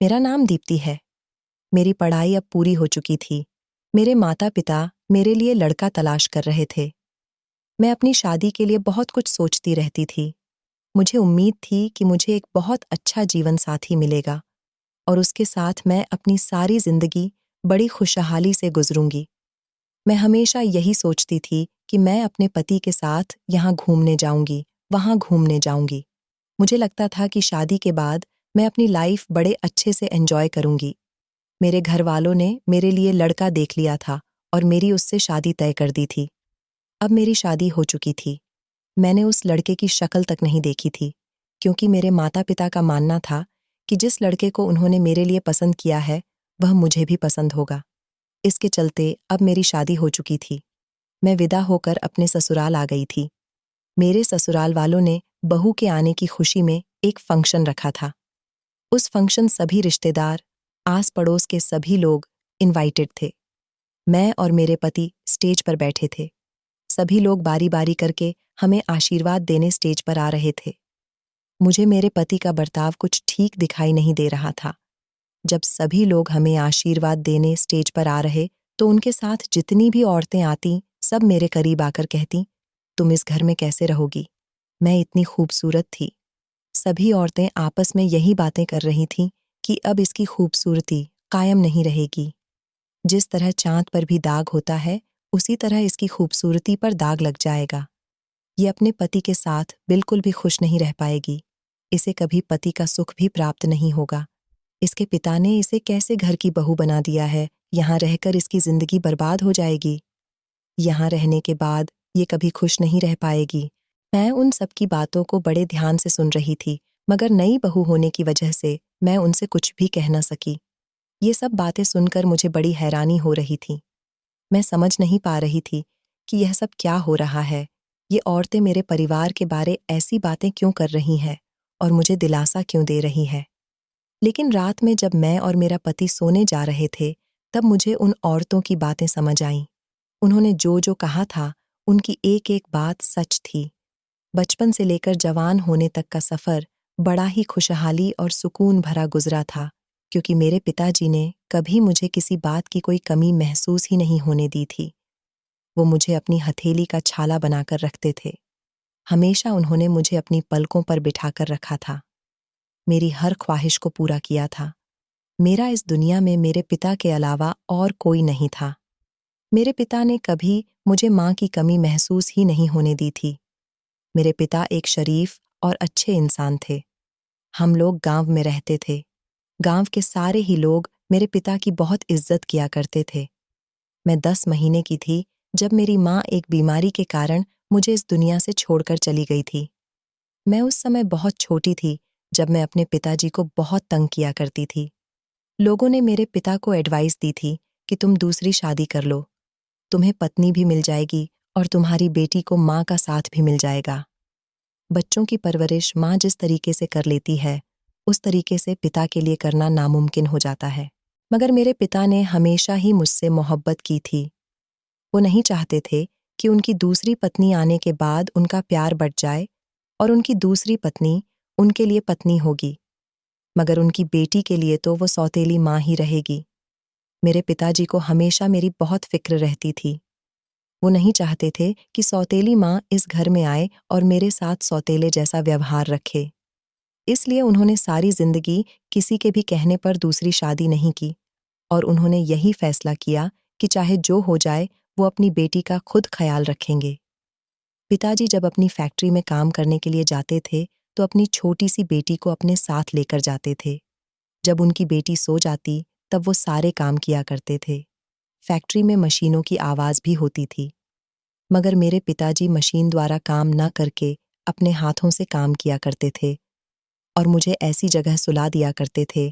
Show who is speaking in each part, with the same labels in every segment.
Speaker 1: मेरा नाम दीप्ति है। मेरी पढ़ाई अब पूरी हो चुकी थी। मेरे माता पिता मेरे लिए लड़का तलाश कर रहे थे। मैं अपनी शादी के लिए बहुत कुछ सोचती रहती थी। मुझे उम्मीद थी कि मुझे एक बहुत अच्छा जीवन साथी मिलेगा और उसके साथ मैं अपनी सारी जिंदगी बड़ी खुशहाली से गुजरूंगी। मैं हमेशा यही सोचती थी कि मैं अपने पति के साथ यहाँ घूमने जाऊंगी, वहाँ घूमने जाऊंगी। मुझे लगता था कि शादी के बाद मैं अपनी लाइफ बड़े अच्छे से एंजॉय करूंगी। मेरे घर वालों ने मेरे लिए लड़का देख लिया था और मेरी उससे शादी तय कर दी थी। अब मेरी शादी हो चुकी थी। मैंने उस लड़के की शक्ल तक नहीं देखी थी, क्योंकि मेरे माता पिता का मानना था कि जिस लड़के को उन्होंने मेरे लिए पसंद किया है वह मुझे भी पसंद होगा। इसके चलते अब मेरी शादी हो चुकी थी। मैं विदा होकर अपने ससुराल आ गई थी। मेरे ससुराल वालों ने बहू के आने की खुशी में एक फंक्शन रखा था। उस फंक्शन सभी रिश्तेदार, आस पड़ोस के सभी लोग इनवाइटेड थे। मैं और मेरे पति स्टेज पर बैठे थे। सभी लोग बारी बारी करके हमें आशीर्वाद देने स्टेज पर आ रहे थे। मुझे मेरे पति का बर्ताव कुछ ठीक दिखाई नहीं दे रहा था। जब सभी लोग हमें आशीर्वाद देने स्टेज पर आ रहे तो उनके साथ जितनी भी औरतें आती सब मेरे करीब आकर कहती, तुम इस घर में कैसे रहोगी? मैं इतनी खूबसूरत थी। सभी औरतें आपस में यही बातें कर रही थीं कि अब इसकी खूबसूरती कायम नहीं रहेगी। जिस तरह चांद पर भी दाग होता है, उसी तरह इसकी खूबसूरती पर दाग लग जाएगा। ये अपने पति के साथ बिल्कुल भी खुश नहीं रह पाएगी। इसे कभी पति का सुख भी प्राप्त नहीं होगा। इसके पिता ने इसे कैसे घर की बहू बना दिया है, यहाँ रहकर इसकी जिंदगी बर्बाद हो जाएगी। यहाँ रहने के बाद ये कभी खुश नहीं रह पाएगी। मैं उन सब की बातों को बड़े ध्यान से सुन रही थी, मगर नई बहू होने की वजह से मैं उनसे कुछ भी कह न सकी। ये सब बातें सुनकर मुझे बड़ी हैरानी हो रही थी। मैं समझ नहीं पा रही थी कि यह सब क्या हो रहा है। ये औरतें मेरे परिवार के बारे ऐसी बातें क्यों कर रही हैं और मुझे दिलासा क्यों दे रही हैं। लेकिन रात में जब मैं और मेरा पति सोने जा रहे थे, तब मुझे उन औरतों की बातें समझ आईं। उन्होंने जो जो कहा था, उनकी एक एक बात सच थी। बचपन से लेकर जवान होने तक का सफ़र बड़ा ही खुशहाली और सुकून भरा गुजरा था, क्योंकि मेरे पिताजी ने कभी मुझे किसी बात की कोई कमी महसूस ही नहीं होने दी थी। वो मुझे अपनी हथेली का छाला बनाकर रखते थे। हमेशा उन्होंने मुझे अपनी पलकों पर बिठाकर रखा था। मेरी हर ख्वाहिश को पूरा किया था। मेरा इस दुनिया में मेरे पिता के अलावा और कोई नहीं था। मेरे पिता ने कभी मुझे माँ की कमी महसूस ही नहीं होने दी थी। मेरे पिता एक शरीफ और अच्छे इंसान थे। हम लोग गांव में रहते थे। गांव के सारे ही लोग मेरे पिता की बहुत इज्जत किया करते थे। मैं 10 महीने की थी जब मेरी माँ एक बीमारी के कारण मुझे इस दुनिया से छोड़कर चली गई थी। मैं उस समय बहुत छोटी थी जब मैं अपने पिताजी को बहुत तंग किया करती थी। लोगों ने मेरे पिता को एडवाइस दी थी कि तुम दूसरी शादी कर लो। तुम्हें पत्नी भी मिल जाएगी और तुम्हारी बेटी को माँ का साथ भी मिल जाएगा। बच्चों की परवरिश माँ जिस तरीके से कर लेती है, उस तरीके से पिता के लिए करना नामुमकिन हो जाता है। मगर मेरे पिता ने हमेशा ही मुझसे मोहब्बत की थी। वो नहीं चाहते थे कि उनकी दूसरी पत्नी आने के बाद उनका प्यार बढ़ जाए और उनकी दूसरी पत्नी उनके लिए पत्नी होगी, मगर उनकी बेटी के लिए तो वो सौतेली माँ ही रहेगी। मेरे पिताजी को हमेशा मेरी बहुत फिक्र रहती थी। वो नहीं चाहते थे कि सौतेली माँ इस घर में आए और मेरे साथ सौतेले जैसा व्यवहार रखे। इसलिए उन्होंने सारी जिंदगी किसी के भी कहने पर दूसरी शादी नहीं की और उन्होंने यही फैसला किया कि चाहे जो हो जाए वो अपनी बेटी का खुद ख्याल रखेंगे। पिताजी जब अपनी फैक्ट्री में काम करने के लिए जाते थे तो अपनी छोटी सी बेटी को अपने साथ लेकर जाते थे। जब उनकी बेटी सो जाती तब वो सारे काम किया करते थे। फैक्ट्री में मशीनों की आवाज़ भी होती थी, मगर मेरे पिताजी मशीन द्वारा काम न करके अपने हाथों से काम किया करते थे और मुझे ऐसी जगह सुला दिया करते थे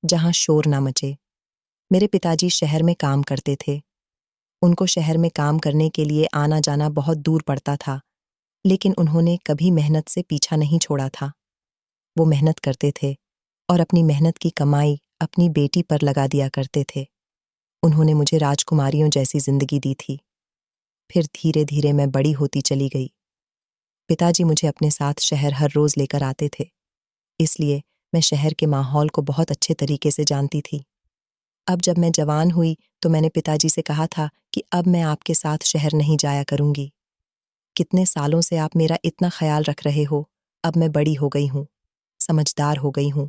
Speaker 1: जहां शोर ना मचे। मेरे पिताजी शहर में काम करते थे। उनको शहर में काम करने के लिए आना जाना बहुत दूर पड़ता था, लेकिन उन्होंने कभी मेहनत से पीछा नहीं छोड़ा था। वो मेहनत करते थे और अपनी मेहनत की कमाई अपनी बेटी पर लगा दिया करते थे। उन्होंने मुझे राजकुमारियों जैसी जिंदगी दी थी। फिर धीरे धीरे मैं बड़ी होती चली गई। पिताजी मुझे अपने साथ शहर हर रोज लेकर आते थे, इसलिए मैं शहर के माहौल को बहुत अच्छे तरीके से जानती थी। अब जब मैं जवान हुई तो मैंने पिताजी से कहा था कि अब मैं आपके साथ शहर नहीं जाया करूंगी। कितने सालों से आप मेरा इतना ख्याल रख रहे हो, अब मैं बड़ी हो गई हूँ, समझदार हो गई हूँ,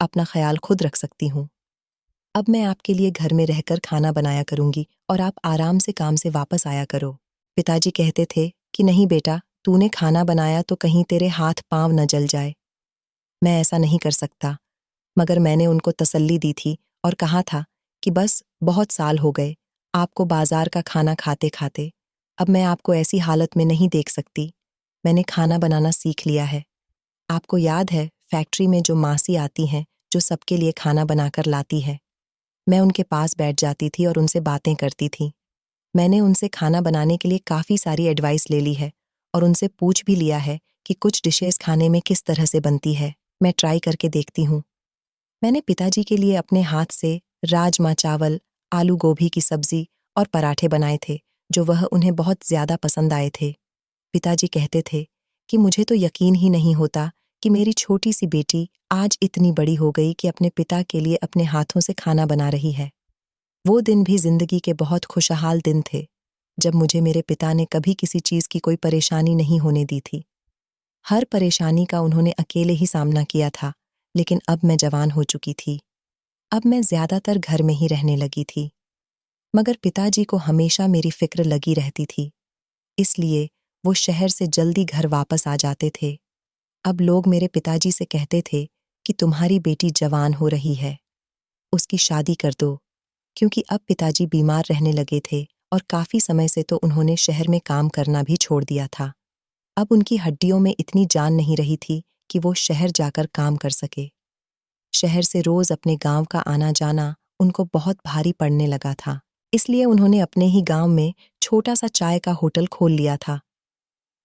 Speaker 1: अपना ख्याल खुद रख सकती हूँ। अब मैं आपके लिए घर में रहकर खाना बनाया करूंगी और आप आराम से काम से वापस आया करो। पिताजी कहते थे कि नहीं बेटा, तूने खाना बनाया तो कहीं तेरे हाथ पांव न जल जाए। मैं ऐसा नहीं कर सकता, मगर मैंने उनको तसल्ली दी थी और कहा था कि बस बहुत साल हो गए आपको बाजार का खाना खाते खाते, अब मैं आपको ऐसी हालत में नहीं देख सकती। मैंने खाना बनाना सीख लिया है। आपको याद है फैक्ट्री में जो मासी आती हैं, जो सबके लिए खाना बनाकर लाती है, मैं उनके पास बैठ जाती थी और उनसे बातें करती थी। मैंने उनसे खाना बनाने के लिए काफ़ी सारी एडवाइस ले ली है और उनसे पूछ भी लिया है कि कुछ डिशेस खाने में किस तरह से बनती है, मैं ट्राई करके देखती हूँ। मैंने पिताजी के लिए अपने हाथ से राजमा चावल, आलू गोभी की सब्जी और पराठे बनाए थे, जो वह उन्हें बहुत ज़्यादा पसंद आए थे। पिताजी कहते थे कि मुझे तो यकीन ही नहीं होता कि मेरी छोटी सी बेटी आज इतनी बड़ी हो गई कि अपने पिता के लिए अपने हाथों से खाना बना रही है। वो दिन भी जिंदगी के बहुत खुशहाल दिन थे, जब मुझे मेरे पिता ने कभी किसी चीज़ की कोई परेशानी नहीं होने दी थी। हर परेशानी का उन्होंने अकेले ही सामना किया था, लेकिन अब मैं जवान हो चुकी थी। अब मैं ज़्यादातर घर में ही रहने लगी थी, मगर पिताजी को हमेशा मेरी फिक्र लगी रहती थी, इसलिए वो शहर से जल्दी घर वापस आ जाते थे। अब लोग मेरे पिताजी से कहते थे कि तुम्हारी बेटी जवान हो रही है, उसकी शादी कर दो, क्योंकि अब पिताजी बीमार रहने लगे थे और काफ़ी समय से तो उन्होंने शहर में काम करना भी छोड़ दिया था। अब उनकी हड्डियों में इतनी जान नहीं रही थी कि वो शहर जाकर काम कर सके। शहर से रोज अपने गांव का आना जाना उनको बहुत भारी पड़ने लगा था, इसलिए उन्होंने अपने ही गांव में छोटा सा चाय का होटल खोल लिया था,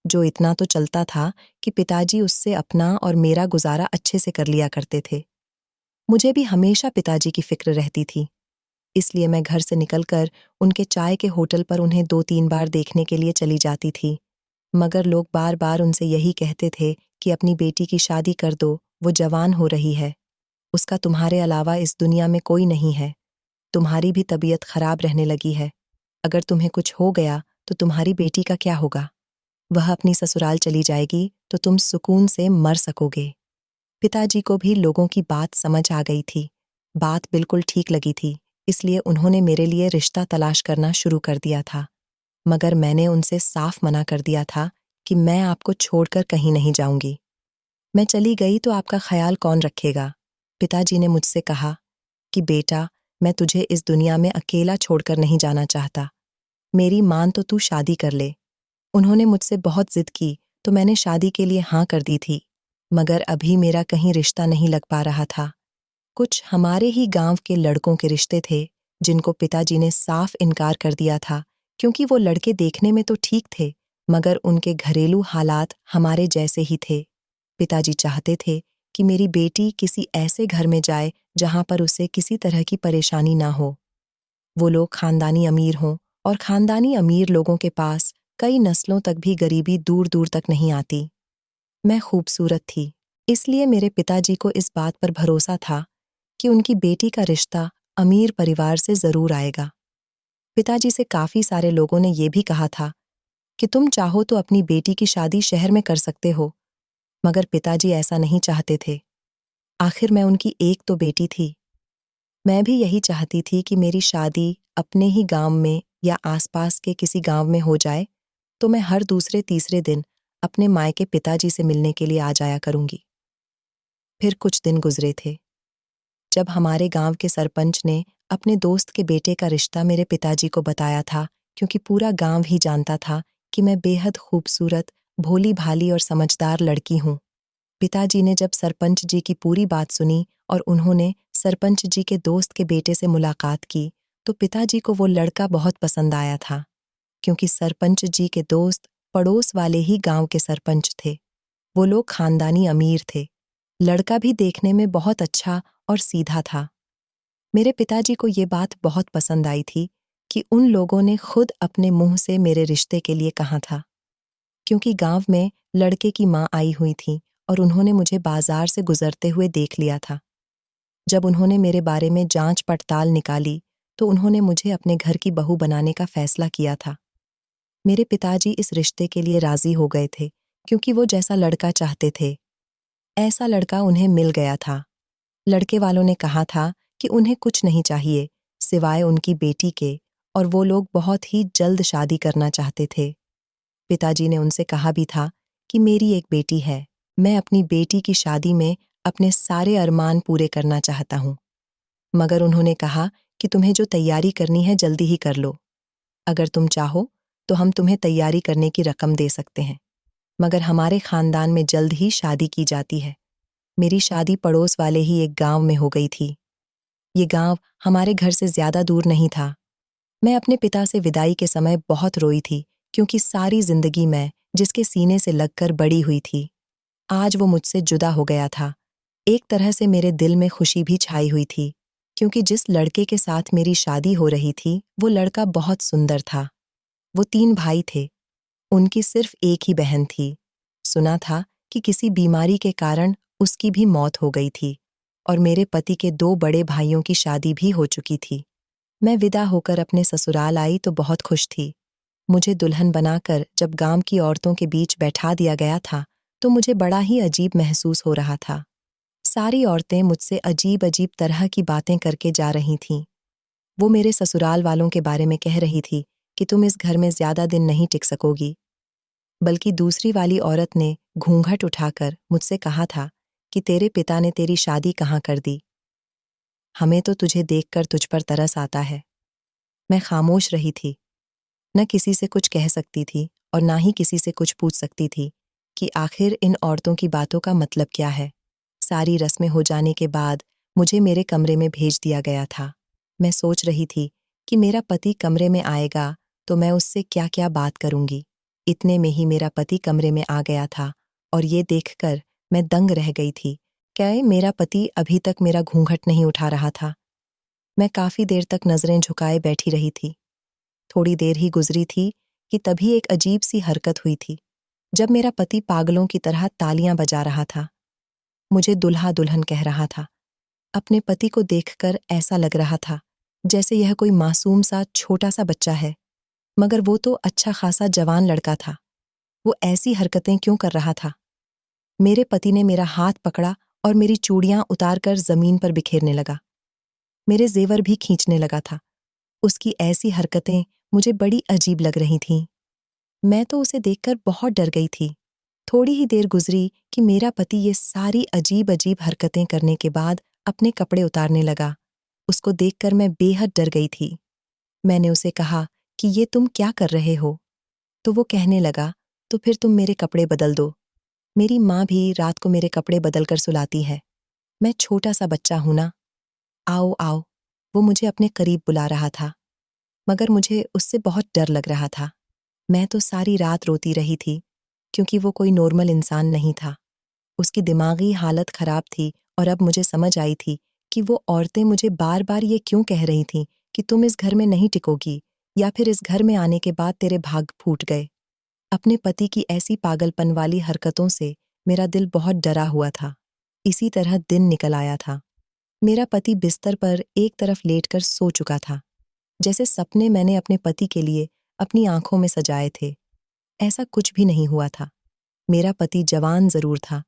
Speaker 1: जो इतना तो चलता था कि पिताजी उससे अपना और मेरा गुजारा अच्छे से कर लिया करते थे। मुझे भी हमेशा पिताजी की फिक्र रहती थी, इसलिए मैं घर से निकलकर उनके चाय के होटल पर उन्हें 2-3 बार देखने के लिए चली जाती थी, मगर लोग बार बार उनसे यही कहते थे कि अपनी बेटी की शादी कर दो, वो जवान हो रही है, उसका तुम्हारे अलावा इस दुनिया में कोई नहीं है, तुम्हारी भी तबीयत खराब रहने लगी है, अगर तुम्हें कुछ हो गया तो तुम्हारी बेटी का क्या होगा? वह अपनी ससुराल चली जाएगी तो तुम सुकून से मर सकोगे। पिताजी को भी लोगों की बात समझ आ गई थी, बात बिल्कुल ठीक लगी थी, इसलिए उन्होंने मेरे लिए रिश्ता तलाश करना शुरू कर दिया था, मगर मैंने उनसे साफ मना कर दिया था कि मैं आपको छोड़कर कहीं नहीं जाऊंगी। मैं चली गई तो आपका ख्याल कौन रखेगा? पिताजी ने मुझसे कहा कि बेटा, मैं तुझे इस दुनिया में अकेला छोड़कर नहीं जाना चाहता, मेरी मान तो तू शादी कर ले। उन्होंने मुझसे बहुत जिद की तो मैंने शादी के लिए हाँ कर दी थी, मगर अभी मेरा कहीं रिश्ता नहीं लग पा रहा था। कुछ हमारे ही गांव के लड़कों के रिश्ते थे, जिनको पिताजी ने साफ इनकार कर दिया था, क्योंकि वो लड़के देखने में तो ठीक थे, मगर उनके घरेलू हालात हमारे जैसे ही थे। पिताजी चाहते थे कि मेरी बेटी किसी ऐसे घर में जाए जहां पर उसे किसी तरह की परेशानी ना हो। वो लोग खानदानी अमीर हों, और खानदानी अमीर लोगों के पास कई नस्लों तक भी गरीबी दूर दूर तक नहीं आती। मैं खूबसूरत थी, इसलिए मेरे पिताजी को इस बात पर भरोसा था कि उनकी बेटी का रिश्ता अमीर परिवार से जरूर आएगा। पिताजी से काफी सारे लोगों ने यह भी कहा था कि तुम चाहो तो अपनी बेटी की शादी शहर में कर सकते हो, मगर पिताजी ऐसा नहीं चाहते थे। आखिर मैं उनकी एक तो बेटी थी। मैं भी यही चाहती थी कि मेरी शादी अपने ही गांव में या आसपास के किसी गांव में हो जाए, तो मैं हर दूसरे तीसरे दिन अपने मायके पिताजी से मिलने के लिए आ जाया करूंगी। फिर कुछ दिन गुजरे थे, जब हमारे गांव के सरपंच ने अपने दोस्त के बेटे का रिश्ता मेरे पिताजी को बताया था, क्योंकि पूरा गांव ही जानता था कि मैं बेहद खूबसूरत, भोली भाली और समझदार लड़की हूँ। पिताजी ने जब सरपंच जी की पूरी बात सुनी और उन्होंने सरपंच जी के दोस्त के बेटे से मुलाकात की, तो पिताजी को वो लड़का बहुत पसंद आया था, क्योंकि सरपंच जी के दोस्त पड़ोस वाले ही गांव के सरपंच थे। वो लोग खानदानी अमीर थे। लड़का भी देखने में बहुत अच्छा और सीधा था। मेरे पिताजी को ये बात बहुत पसंद आई थी कि उन लोगों ने खुद अपने मुंह से मेरे रिश्ते के लिए कहा था, क्योंकि गांव में लड़के की माँ आई हुई थी और उन्होंने मुझे बाजार से गुजरते हुए देख लिया था। जब उन्होंने मेरे बारे में जांच पड़ताल निकाली तो उन्होंने मुझे अपने घर की बहू बनाने का फैसला किया था। मेरे पिताजी इस रिश्ते के लिए राजी हो गए थे क्योंकि वो जैसा लड़का चाहते थे ऐसा लड़का उन्हें मिल गया था। लड़के वालों ने कहा था कि उन्हें कुछ नहीं चाहिए सिवाय उनकी बेटी के, और वो लोग बहुत ही जल्द शादी करना चाहते थे। पिताजी ने उनसे कहा भी था कि मेरी एक बेटी है, मैं अपनी बेटी की शादी में अपने सारे अरमान पूरे करना चाहता हूँ। मगर उन्होंने कहा कि तुम्हें जो तैयारी करनी है जल्दी ही कर लो। अगर तुम चाहो तो हम तुम्हें तैयारी करने की रकम दे सकते हैं, मगर हमारे खानदान में जल्द ही शादी की जाती है। मेरी शादी पड़ोस वाले ही एक गांव में हो गई थी। ये गांव हमारे घर से ज्यादा दूर नहीं था। मैं अपने पिता से विदाई के समय बहुत रोई थी क्योंकि सारी जिंदगी मैं जिसके सीने से लगकर बड़ी हुई थी, आज वो मुझसे जुदा हो गया था। एक तरह से मेरे दिल में खुशी भी छाई हुई थी क्योंकि जिस लड़के के साथ मेरी शादी हो रही थी वो लड़का बहुत सुंदर था। वो 3 भाई थे, उनकी सिर्फ एक ही बहन थी। सुना था कि किसी बीमारी के कारण उसकी भी मौत हो गई थी और मेरे पति के 2 बड़े भाइयों की शादी भी हो चुकी थी। मैं विदा होकर अपने ससुराल आई तो बहुत खुश थी। मुझे दुल्हन बनाकर जब गांव की औरतों के बीच बैठा दिया गया था तो मुझे बड़ा ही अजीब महसूस हो रहा था। सारी औरतें मुझसे अजीब अजीब तरह की बातें करके जा रही थीं। वो मेरे ससुराल वालों के बारे में कह रही थी कि तुम इस घर में ज्यादा दिन नहीं टिक सकोगी। बल्कि दूसरी वाली औरत ने घूंघट उठाकर मुझसे कहा था कि तेरे पिता ने तेरी शादी कहाँ कर दी, हमें तो तुझे देखकर तुझ पर तरस आता है। मैं खामोश रही थी, न किसी से कुछ कह सकती थी और ना ही किसी से कुछ पूछ सकती थी कि आखिर इन औरतों की बातों का मतलब क्या है। सारी रस्में हो जाने के बाद मुझे मेरे कमरे में भेज दिया गया था। मैं सोच रही थी कि मेरा पति कमरे में आएगा तो मैं उससे क्या क्या बात करूंगी। इतने में ही मेरा पति कमरे में आ गया था और ये देखकर मैं दंग रह गई थी। क्या मेरा पति अभी तक मेरा घूंघट नहीं उठा रहा था। मैं काफी देर तक नजरें झुकाए बैठी रही थी। थोड़ी देर ही गुजरी थी कि तभी एक अजीब सी हरकत हुई थी जब मेरा पति पागलों की तरह तालियां बजा रहा था, मुझे दुल्हा दुल्हन कह रहा था। अपने पति को देखकर ऐसा लग रहा था जैसे यह कोई मासूम सा छोटा सा बच्चा है, मगर वो तो अच्छा खासा जवान लड़का था। वो ऐसी हरकतें क्यों कर रहा था। मेरे पति ने मेरा हाथ पकड़ा और मेरी चूड़ियां उतारकर जमीन पर बिखेरने लगा। मेरे जेवर भी खींचने लगा था। उसकी ऐसी हरकतें मुझे बड़ी अजीब लग रही थीं। मैं तो उसे देखकर बहुत डर गई थी। थोड़ी ही देर गुजरी कि मेरा पति ये सारी अजीब अजीब हरकतें करने के बाद अपने कपड़े उतारने लगा। उसको देखकर मैं बेहद डर गई थी। मैंने उसे कहा कि ये तुम क्या कर रहे हो। तो वो कहने लगा, तो फिर तुम मेरे कपड़े बदल दो। मेरी माँ भी रात को मेरे कपड़े बदलकर सुलाती है। मैं छोटा सा बच्चा हूं ना। आओ आओ। वो मुझे अपने करीब बुला रहा था, मगर मुझे उससे बहुत डर लग रहा था। मैं तो सारी रात रोती रही थी क्योंकि वो कोई नॉर्मल इंसान नहीं था। उसकी दिमागी हालत खराब थी और अब मुझे समझ आई थी कि वो औरतें मुझे बार बार ये क्यों कह रही थीं कि तुम इस घर में नहीं टिकोगी या फिर इस घर में आने के बाद तेरे भाग फूट गए। अपने पति की ऐसी पागलपन वाली हरकतों से मेरा दिल बहुत डरा हुआ था। इसी तरह दिन निकल आया था। मेरा पति बिस्तर पर एक तरफ लेटकर सो चुका था। जैसे सपने मैंने अपने पति के लिए अपनी आंखों में सजाए थे, ऐसा कुछ भी नहीं हुआ था। मेरा पति जवान जरूर था,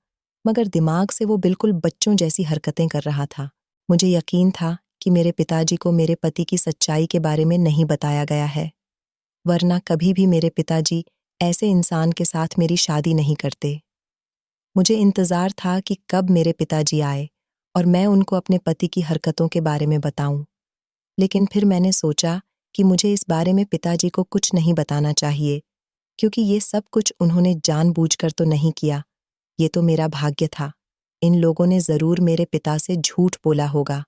Speaker 1: मगर दिमाग से वो बिल्कुल बच्चों जैसी हरकतें कर रहा था। मुझे यकीन था कि मेरे पिताजी को मेरे पति की सच्चाई के बारे में नहीं बताया गया है, वरना कभी भी मेरे पिताजी ऐसे इंसान के साथ मेरी शादी नहीं करते। मुझे इंतजार था कि कब मेरे पिताजी आए और मैं उनको अपने पति की हरकतों के बारे में बताऊं। लेकिन फिर मैंने सोचा कि मुझे इस बारे में पिताजी को कुछ नहीं बताना चाहिए, क्योंकि ये सब कुछ उन्होंने जानबूझकर तो नहीं किया। ये तो मेरा भाग्य था। इन लोगों ने जरूर मेरे पिता से झूठ बोला होगा।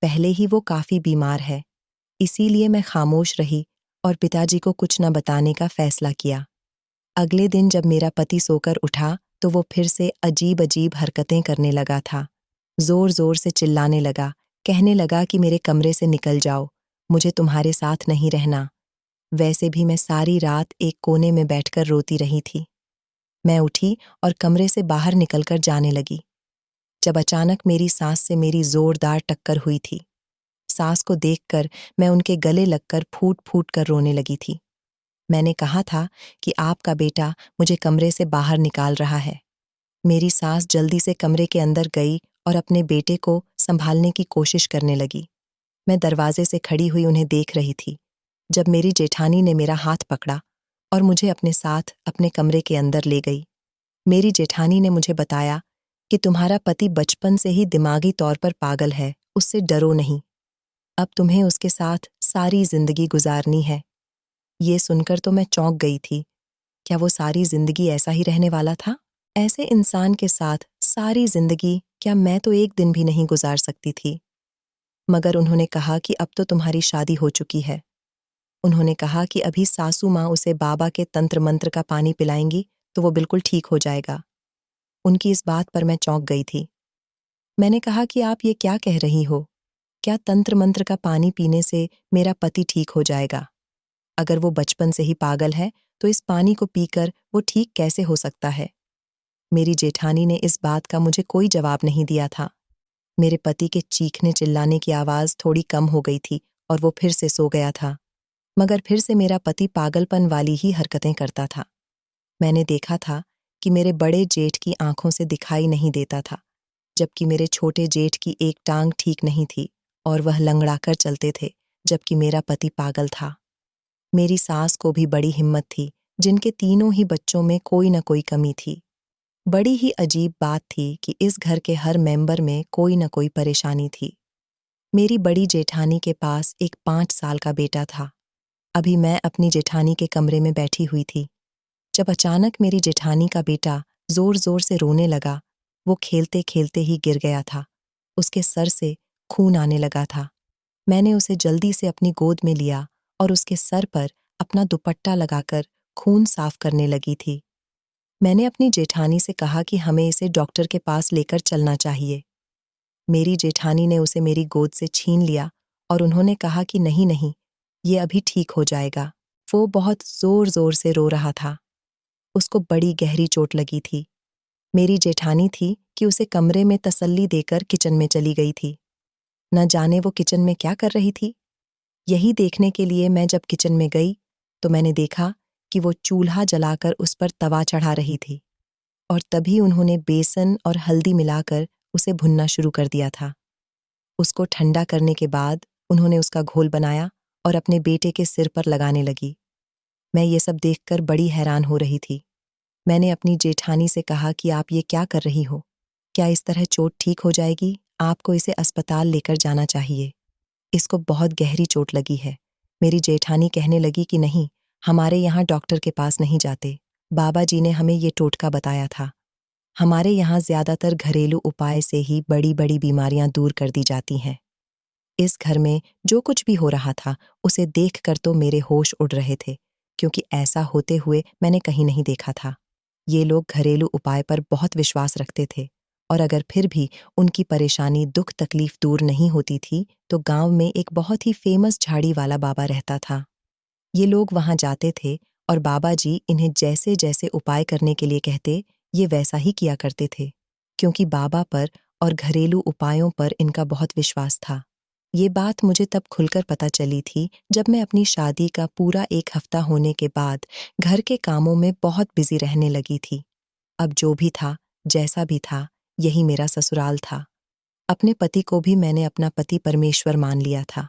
Speaker 1: पहले ही वो काफी बीमार है, इसीलिए मैं खामोश रही और पिताजी को कुछ न बताने का फैसला किया। अगले दिन जब मेरा पति सोकर उठा तो वो फिर से अजीब अजीब हरकतें करने लगा था। जोर जोर से चिल्लाने लगा, कहने लगा कि मेरे कमरे से निकल जाओ, मुझे तुम्हारे साथ नहीं रहना। वैसे भी मैं सारी रात एक कोने में बैठकर रोती रही थी। मैं उठी और कमरे से बाहर निकलकर जाने लगी, जब अचानक मेरी सास से मेरी जोरदार टक्कर हुई थी। सास को देखकर मैं उनके गले लगकर फूट फूट कर रोने लगी थी। मैंने कहा था कि आपका बेटा मुझे कमरे से बाहर निकाल रहा है। मेरी सास जल्दी से कमरे के अंदर गई और अपने बेटे को संभालने की कोशिश करने लगी। मैं दरवाजे से खड़ी हुई उन्हें देख रही थी, जब मेरी जेठानी ने मेरा हाथ पकड़ा और मुझे अपने साथ अपने कमरे के अंदर ले गई। मेरी जेठानी ने मुझे बताया कि तुम्हारा पति बचपन से ही दिमागी तौर पर पागल है, उससे डरो नहीं। अब तुम्हें उसके साथ सारी जिंदगी गुजारनी है। ये सुनकर तो मैं चौंक गई थी। क्या वो सारी जिंदगी ऐसा ही रहने वाला था? ऐसे इंसान के साथ सारी जिंदगी क्या मैं तो एक दिन भी नहीं गुजार सकती थी। मगर उन्होंने कहा कि अब तो तुम्हारी शादी हो चुकी है। उन्होंने कहा कि अभी सासू माँ उसे बाबा के तंत्र मंत्र का पानी पिलाएंगी तो वो बिल्कुल ठीक हो जाएगा। उनकी इस बात पर मैं चौंक गई थी। मैंने कहा कि आप ये क्या कह रही हो? क्या तंत्र मंत्र का पानी पीने से मेरा पति ठीक हो जाएगा? अगर वो बचपन से ही पागल है तो इस पानी को पीकर वो ठीक कैसे हो सकता है? मेरी जेठानी ने इस बात का मुझे कोई जवाब नहीं दिया था। मेरे पति के चीखने चिल्लाने की आवाज थोड़ी कम हो गई थी और वो फिर से सो गया था। मगर फिर से मेरा पति पागलपन वाली ही हरकतें करता था। मैंने देखा था कि मेरे बड़े जेठ की आंखों से दिखाई नहीं देता था, जबकि मेरे छोटे जेठ की एक टांग ठीक नहीं थी और वह लंगड़ाकर चलते थे, जबकि मेरा पति पागल था। मेरी सास को भी बड़ी हिम्मत थी, जिनके तीनों ही बच्चों में कोई न कोई कमी थी। बड़ी ही अजीब बात थी कि इस घर के हर मेंबर में कोई न कोई परेशानी थी। मेरी बड़ी जेठानी के पास एक 5 साल का बेटा था। अभी मैं अपनी जेठानी के कमरे में बैठी हुई थी, जब अचानक मेरी जेठानी का बेटा जोर-जोर से रोने लगा। वो खेलते-खेलते ही गिर गया था। उसके सर से खून आने लगा था। मैंने उसे जल्दी से अपनी गोद में लिया और उसके सर पर अपना दुपट्टा लगाकर खून साफ करने लगी थी। मैंने अपनी जेठानी से कहा कि हमें इसे डॉक्टर के पास लेकर चलना चाहिए। मेरी जेठानी ने उसे मेरी गोद से छीन लिया और उन्होंने कहा कि नहीं नहीं, ये अभी ठीक हो जाएगा। वो बहुत जोर-जोर से रो रहा था। उसको बड़ी गहरी चोट लगी थी। मेरी जेठानी थी कि उसे कमरे में तसल्ली देकर किचन में चली गई थी। न जाने वो किचन में क्या कर रही थी। यही देखने के लिए मैं जब किचन में गई तो मैंने देखा कि वो चूल्हा जलाकर उस पर तवा चढ़ा रही थी और तभी उन्होंने बेसन और हल्दी मिलाकर उसे भुनना शुरू कर दिया था। उसको ठंडा करने के बाद उन्होंने उसका घोल बनाया और अपने बेटे के सिर पर लगाने लगी। मैं ये सब देखकर बड़ी हैरान हो रही थी। मैंने अपनी जेठानी से कहा कि आप ये क्या कर रही हो? क्या इस तरह चोट ठीक हो जाएगी? आपको इसे अस्पताल लेकर जाना चाहिए। इसको बहुत गहरी चोट लगी है। मेरी जेठानी कहने लगी कि नहीं, हमारे यहाँ डॉक्टर के पास नहीं जाते। बाबा जी ने हमें ये टोटका बताया था। हमारे यहाँ ज्यादातर घरेलू उपाय से ही बड़ी-बड़ी बीमारियां दूर कर दी जाती हैं। इस घर में जो कुछ भी हो रहा था, उसे देखकर तो मेरे होश उड़ रहे थे, क्योंकि ऐसा होते हुए मैंने कहीं नहीं देखा था। ये लोग घरेलू उपाय पर बहुत विश्वास रखते थे और अगर फिर भी उनकी परेशानी दुख तकलीफ दूर नहीं होती थी तो गांव में एक बहुत ही फेमस झाड़ी वाला बाबा रहता था। ये लोग वहां जाते थे और बाबा जी इन्हें जैसे जैसे उपाय करने के लिए कहते, ये वैसा ही किया करते थे, क्योंकि बाबा पर और घरेलू उपायों पर इनका बहुत विश्वास था। ये बात मुझे तब खुलकर पता चली थी जब मैं अपनी शादी का पूरा 1 हफ्ता होने के बाद घर के कामों में बहुत बिजी रहने लगी थी। अब जो भी था, जैसा भी था, यही मेरा ससुराल था। अपने पति को भी मैंने अपना पति परमेश्वर मान लिया था।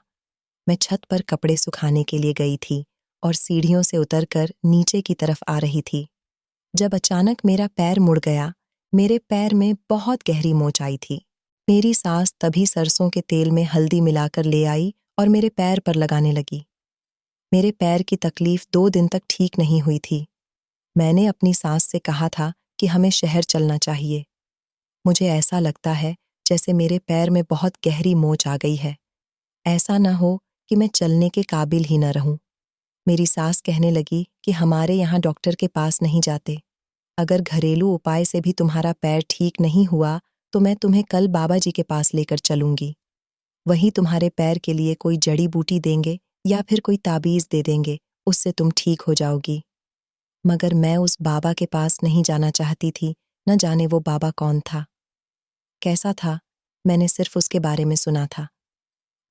Speaker 1: मैं छत पर कपड़े सुखाने के लिए गई थी और सीढ़ियों से उतरकर नीचे की तरफ आ रही थी, जब अचानक मेरा पैर मुड़ गया। मेरे पैर में बहुत गहरी मोच आई थी। मेरी सास तभी सरसों के तेल में हल्दी मिलाकर ले आई और मेरे पैर पर लगाने लगी। मेरे पैर की तकलीफ 2 दिन तक ठीक नहीं हुई थी। मैंने अपनी सास से कहा था कि हमें शहर चलना चाहिए। मुझे ऐसा लगता है जैसे मेरे पैर में बहुत गहरी मोच आ गई है। ऐसा न हो कि मैं चलने के काबिल ही न रहूं। मेरी सास कहने लगी कि हमारे यहाँ डॉक्टर के पास नहीं जाते। अगर घरेलू उपाय से भी तुम्हारा पैर ठीक नहीं हुआ तो मैं तुम्हें कल बाबा जी के पास लेकर चलूंगी। वही तुम्हारे पैर के लिए कोई जड़ी बूटी देंगे या फिर कोई ताबीज दे देंगे, उससे तुम ठीक हो जाओगी। मगर मैं उस बाबा के पास नहीं जाना चाहती थी। न जाने वो बाबा कौन था, कैसा था, मैंने सिर्फ उसके बारे में सुना था।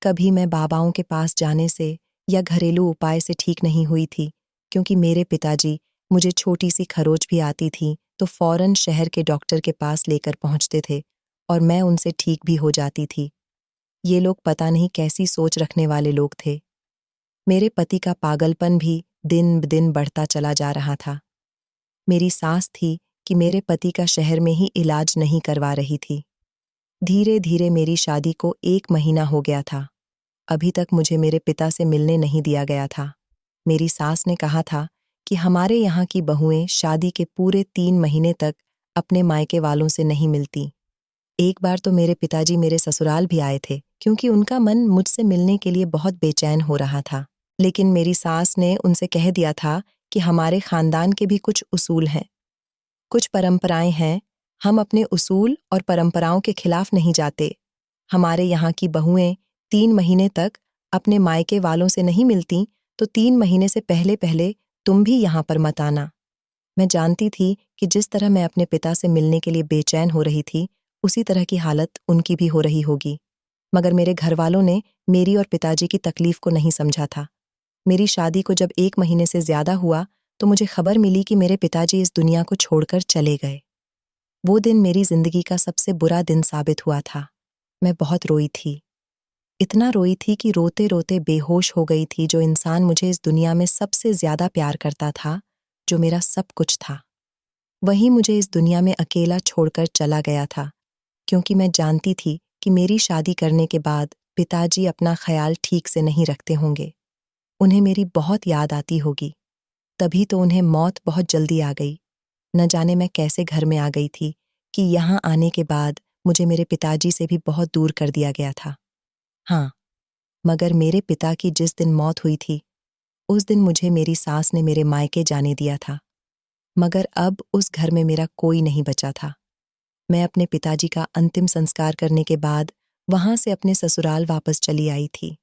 Speaker 1: कभी मैं बाबाओं के पास जाने से या घरेलू उपाय से ठीक नहीं हुई थी, क्योंकि मेरे पिताजी मुझे छोटी सी खरोच भी आती थी तो फौरन शहर के डॉक्टर के पास लेकर पहुंचते थे और मैं उनसे ठीक भी हो जाती थी। ये लोग पता नहीं कैसी सोच रखने वाले लोग थे। मेरे पति का पागलपन भी दिन ब दिन बढ़ता चला जा रहा था। मेरी सास थी कि मेरे पति का शहर में ही इलाज नहीं करवा रही थी। धीरे धीरे मेरी शादी को 1 महीना हो गया था। अभी तक मुझे मेरे पिता से मिलने नहीं दिया गया था। मेरी सास ने कहा था कि हमारे यहाँ की बहुएं शादी के पूरे 3 महीने तक अपने मायके वालों से नहीं मिलती। एक बार तो मेरे पिताजी मेरे ससुराल भी आए थे, क्योंकि उनका मन मुझसे मिलने के लिए बहुत बेचैन हो रहा था। लेकिन मेरी सास ने उनसे कह दिया था कि हमारे खानदान के भी कुछ उसूल हैं, कुछ परंपराएं हैं। हम अपने उसूल और परंपराओं के खिलाफ नहीं जाते। हमारे यहाँ की बहुएं 3 महीने तक अपने मायके वालों से नहीं मिलती, तो 3 महीने से पहले पहले तुम भी यहाँ पर मत आना। मैं जानती थी कि जिस तरह मैं अपने पिता से मिलने के लिए बेचैन हो रही थी, उसी तरह की हालत उनकी भी हो रही होगी। मगर मेरे घर वालों ने मेरी और पिताजी की तकलीफ को नहीं समझा था। मेरी शादी को जब 1 महीने से ज्यादा हुआ, तो मुझे खबर मिली कि मेरे पिताजी इस दुनिया को छोड़कर चले गए। वो दिन मेरी जिंदगी का सबसे बुरा दिन साबित हुआ था। मैं बहुत रोई थी, इतना रोई थी कि रोते रोते बेहोश हो गई थी। जो इंसान मुझे इस दुनिया में सबसे ज्यादा प्यार करता था, जो मेरा सब कुछ था, वही मुझे इस दुनिया में अकेला छोड़कर चला गया था। क्योंकि मैं जानती थी कि मेरी शादी करने के बाद पिताजी अपना ख्याल ठीक से नहीं रखते होंगे। उन्हें मेरी बहुत याद आती होगी। तभी तो उन्हें मौत बहुत जल्दी आ गई। न जाने मैं कैसे घर में आ गई थी कि यहाँ आने के बाद मुझे मेरे पिताजी से भी बहुत दूर कर दिया गया था। हाँ, मगर मेरे पिता की जिस दिन मौत हुई थी, उस दिन मुझे मेरी सास ने मेरे मायके जाने दिया था। मगर अब उस घर में मेरा कोई नहीं बचा था। मैं अपने पिताजी का अंतिम संस्कार करने के बाद वहां से अपने ससुराल वापस चली आई थी।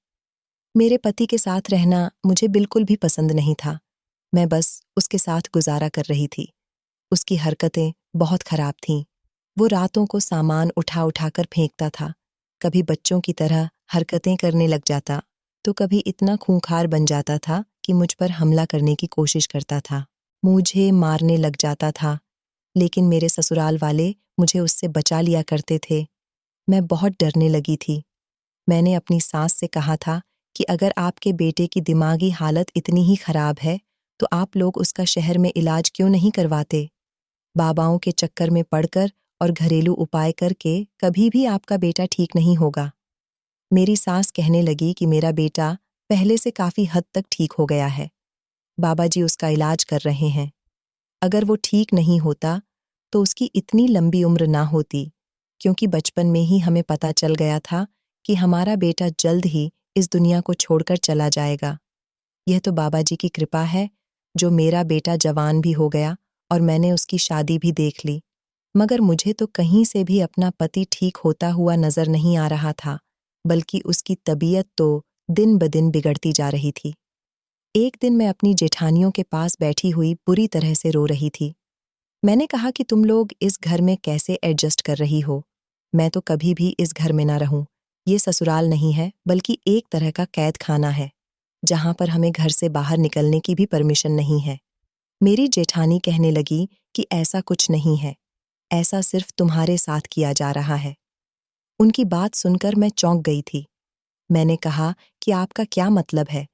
Speaker 1: मेरे पति के साथ रहना मुझे बिल्कुल भी पसंद नहीं था। मैं बस उसके साथ गुजारा कर रही थी। उसकी हरकतें बहुत खराब थीं। वो रातों को सामान उठा उठाकर फेंकता था। कभी बच्चों की तरह हरकतें करने लग जाता, तो कभी इतना खूंखार बन जाता था कि मुझ पर हमला करने की कोशिश करता था। मुझे मारने लग जाता था, लेकिन मेरे ससुराल वाले मुझे उससे बचा लिया करते थे। मैं बहुत डरने लगी थी। मैंने अपनी सास से कहा था कि अगर आपके बेटे की दिमागी हालत इतनी ही खराब है, तो आप लोग उसका शहर में इलाज क्यों नहीं करवाते? बाबाओं के चक्कर में पड़कर और घरेलू उपाय करके कभी भी आपका बेटा ठीक नहीं होगा। मेरी सास कहने लगी कि मेरा बेटा पहले से काफी हद तक ठीक हो गया है। बाबा जी उसका इलाज कर रहे हैं। अगर वो ठीक नहीं होता, तो उसकी इतनी लंबी उम्र ना होती, क्योंकि बचपन में ही हमें पता चल गया था कि हमारा बेटा जल्द ही इस दुनिया को छोड़कर चला जाएगा। यह तो बाबा जी की कृपा है, जो मेरा बेटा जवान भी हो गया और मैंने उसकी शादी भी देख ली। मगर मुझे तो कहीं से भी अपना पति ठीक होता हुआ नजर नहीं आ रहा था, बल्कि उसकी तबीयत तो दिन ब दिन बिगड़ती जा रही थी। एक दिन मैं अपनी जेठानियों के पास बैठी हुई बुरी तरह से रो रही थी। मैंने कहा कि तुम लोग इस घर में कैसे एडजस्ट कर रही हो? मैं तो कभी भी इस घर में ना रहूं। ये ससुराल नहीं है, बल्कि एक तरह का कैद खाना है, जहां पर हमें घर से बाहर निकलने की भी परमिशन नहीं है। मेरी जेठानी कहने लगी कि ऐसा कुछ नहीं है, ऐसा सिर्फ तुम्हारे साथ किया जा रहा है। उनकी बात सुनकर मैं चौंक गई थी। मैंने कहा कि आपका क्या मतलब है?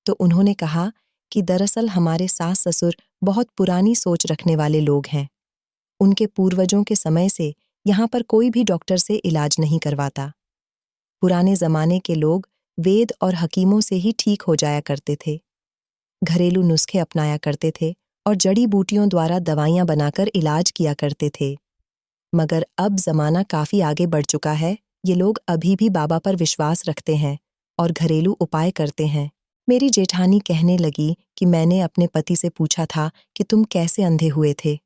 Speaker 1: तो उन्होंने कहा कि दरअसल हमारे सास ससुर बहुत पुरानी सोच रखने वाले लोग हैं। उनके पूर्वजों के समय से यहाँ पर कोई भी डॉक्टर से इलाज नहीं करवाता। पुराने जमाने के लोग वेद और हकीमों से ही ठीक हो जाया करते थे। घरेलू नुस्खे अपनाया करते थे और जड़ी बूटियों द्वारा दवाइयां बनाकर इलाज किया करते थे। मगर अब जमाना काफी आगे बढ़ चुका है। ये लोग अभी भी बाबा पर विश्वास रखते हैं और घरेलू उपाय करते हैं। मेरी जेठानी कहने लगी कि मैंने अपने पति से पूछा था कि तुम कैसे अंधे हुए थे।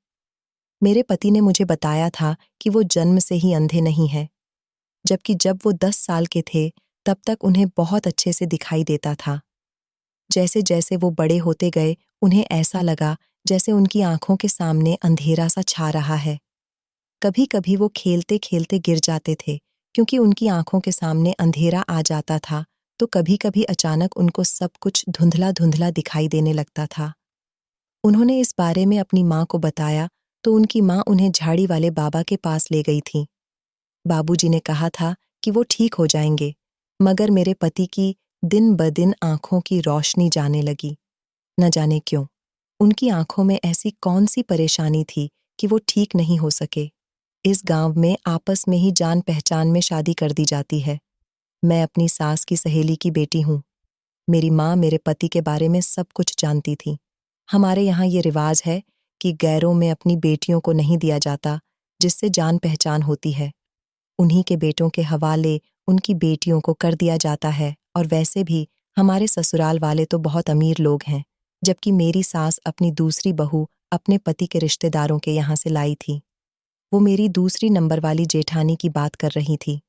Speaker 1: मेरे पति ने मुझे बताया था कि वो जन्म से ही अंधे नहीं हैं, जबकि जब वो 10 साल के थे, तब तक उन्हें बहुत अच्छे से दिखाई देता था। जैसे जैसे वो बड़े होते गए, उन्हें ऐसा लगा जैसे उनकी आंखों के सामने अंधेरा सा छा रहा है। कभी कभी वो खेलते खेलते गिर जाते थे क्योंकि उनकी आंखों के सामने अंधेरा आ जाता था, तो कभी कभी अचानक उनको सब कुछ धुंधला धुंधला दिखाई देने लगता था। उन्होंने इस बारे में अपनी माँ को बताया तो उनकी माँ उन्हें झाड़ी वाले बाबा के पास ले गई थी। बाबूजी ने कहा था कि वो ठीक हो जाएंगे, मगर मेरे पति की दिन ब दिन आंखों की रोशनी जाने लगी। न जाने क्यों, उनकी आंखों में ऐसी कौन सी परेशानी थी कि वो ठीक नहीं हो सके। इस गांव में आपस में ही जान पहचान में शादी कर दी जाती है। मैं अपनी सास की सहेली की बेटी हूँ। मेरी माँ मेरे पति के बारे में सब कुछ जानती थी। हमारे यहाँ ये रिवाज है कि गैरों में अपनी बेटियों को नहीं दिया जाता, जिससे जान पहचान होती है। उन्हीं के बेटों के हवाले उनकी बेटियों को कर दिया जाता है। और वैसे भी हमारे ससुराल वाले तो बहुत अमीर लोग हैं, जबकि मेरी सास अपनी दूसरी बहू अपने पति के रिश्तेदारों के यहाँ से लाई थी। वो मेरी दूसरी नंबर वाली जेठानी की बात कर रही थी।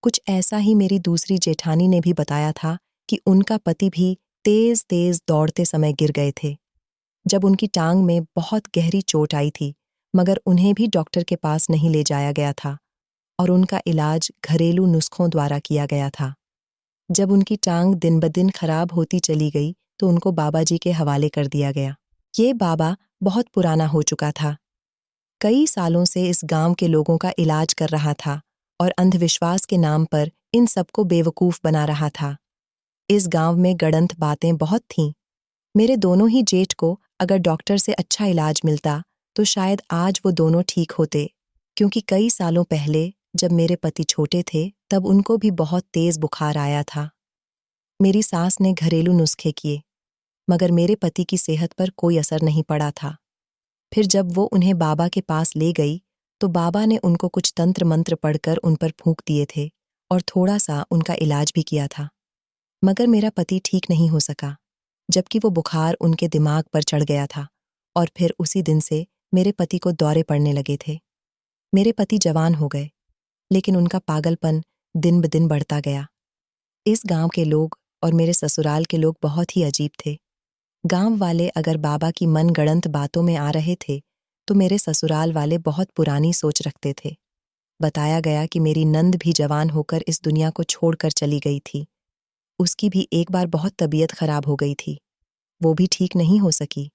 Speaker 1: कुछ ऐसा ही मेरी दूसरी जेठानी ने भी बताया था कि उनका पति भी तेज तेज दौड़ते समय गिर गए थे, जब उनकी टांग में बहुत गहरी चोट आई थी, मगर उन्हें भी डॉक्टर के पास नहीं ले जाया गया था और उनका इलाज घरेलू नुस्खों द्वारा किया गया था। जब उनकी टांग दिन ब दिन खराब होती चली गई तो उनको बाबा जी के हवाले कर दिया गया। ये बाबा बहुत पुराना हो चुका था, कई सालों से इस गांव के लोगों का इलाज कर रहा था और अंधविश्वास के नाम पर इन सबको बेवकूफ बना रहा था। इस गांव में गड़ंत बातें बहुत थीं। मेरे दोनों ही जेठ को अगर डॉक्टर से अच्छा इलाज मिलता तो शायद आज वो दोनों ठीक होते, क्योंकि कई सालों पहले जब मेरे पति छोटे थे तब उनको भी बहुत तेज बुखार आया था। मेरी सास ने घरेलू नुस्खे किए, मगर मेरे पति की सेहत पर कोई असर नहीं पड़ा था। फिर जब वो उन्हें बाबा के पास ले गई तो बाबा ने उनको कुछ तंत्र मंत्र पढ़कर उन पर फूंक दिए थे और थोड़ा सा उनका इलाज भी किया था, मगर मेरा पति ठीक नहीं हो सका, जबकि वो बुखार उनके दिमाग पर चढ़ गया था। और फिर उसी दिन से मेरे पति को दौरे पड़ने लगे थे। मेरे पति जवान हो गए, लेकिन उनका पागलपन दिन ब दिन बढ़ता गया। इस गांव के लोग और मेरे ससुराल के लोग बहुत ही अजीब थे। गांव वाले अगर बाबा की मनगढ़ंत बातों में आ रहे थे तो मेरे ससुराल वाले बहुत पुरानी सोच रखते थे। बताया गया कि मेरी नंद भी जवान होकर इस दुनिया को छोड़कर चली गई थी। उसकी भी एक बार बहुत तबीयत खराब हो गई थी, वो भी ठीक नहीं हो सकी।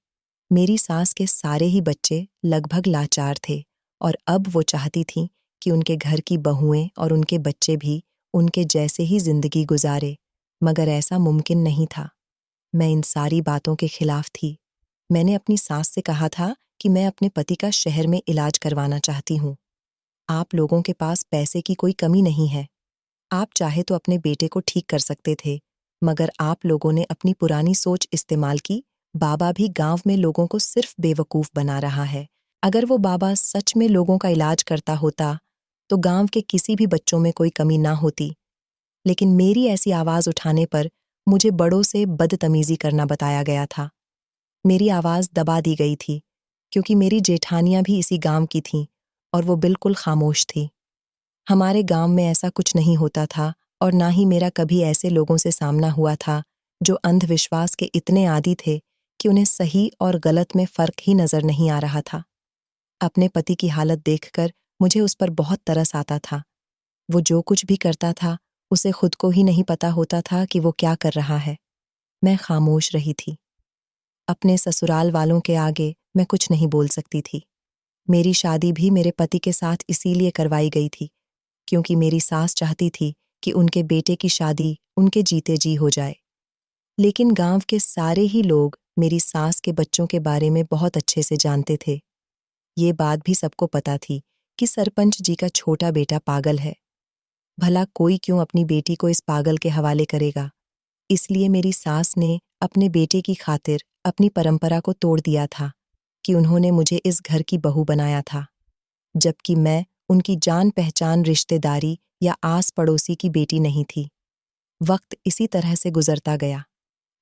Speaker 1: मेरी सास के सारे ही बच्चे लगभग लाचार थे और अब वो चाहती थी कि उनके घर की बहुएं और उनके बच्चे भी उनके जैसे ही जिंदगी गुजारे, मगर ऐसा मुमकिन नहीं था। मैं इन सारी बातों के खिलाफ थी। मैंने अपनी सास से कहा था कि मैं अपने पति का शहर में इलाज करवाना चाहती हूँ। आप लोगों के पास पैसे की कोई कमी नहीं है, आप चाहे तो अपने बेटे को ठीक कर सकते थे, मगर आप लोगों ने अपनी पुरानी सोच इस्तेमाल की। बाबा भी गांव में लोगों को सिर्फ बेवकूफ बना रहा है। अगर वो बाबा सच में लोगों का इलाज करता होता तो गांव के किसी भी बच्चों में कोई कमी ना होती। लेकिन मेरी ऐसी आवाज उठाने पर मुझे बड़ों से बदतमीजी करना बताया गया था। मेरी आवाज दबा दी गई थी, क्योंकि मेरी जेठानियां भी इसी गांव की थीं और वो बिल्कुल खामोश थी। हमारे गांव में ऐसा कुछ नहीं होता था और ना ही मेरा कभी ऐसे लोगों से सामना हुआ था जो अंधविश्वास के इतने आदी थे कि उन्हें सही और गलत में फर्क ही नजर नहीं आ रहा था। अपने पति की हालत देखकर मुझे उस पर बहुत तरस आता था। वो जो कुछ भी करता था उसे खुद को ही नहीं पता होता था कि वो क्या कर रहा है। मैं खामोश रही थी। अपने ससुराल वालों के आगे मैं कुछ नहीं बोल सकती थी। मेरी शादी भी मेरे पति के साथ इसीलिए करवाई गई थी क्योंकि मेरी सास चाहती थी कि उनके बेटे की शादी उनके जीते जी हो जाए। लेकिन गांव के सारे ही लोग मेरी सास के बच्चों के बारे में बहुत अच्छे से जानते थे। ये बात भी सबको पता थी कि सरपंच जी का छोटा बेटा पागल है। भला कोई क्यों अपनी बेटी को इस पागल के हवाले करेगा। इसलिए मेरी सास ने अपने बेटे की खातिर अपनी परंपरा को तोड़ दिया था कि उन्होंने मुझे इस घर की बहू बनाया था, जबकि मैं उनकी जान पहचान रिश्तेदारी या आस पड़ोसी की बेटी नहीं थी। वक्त इसी तरह से गुजरता गया।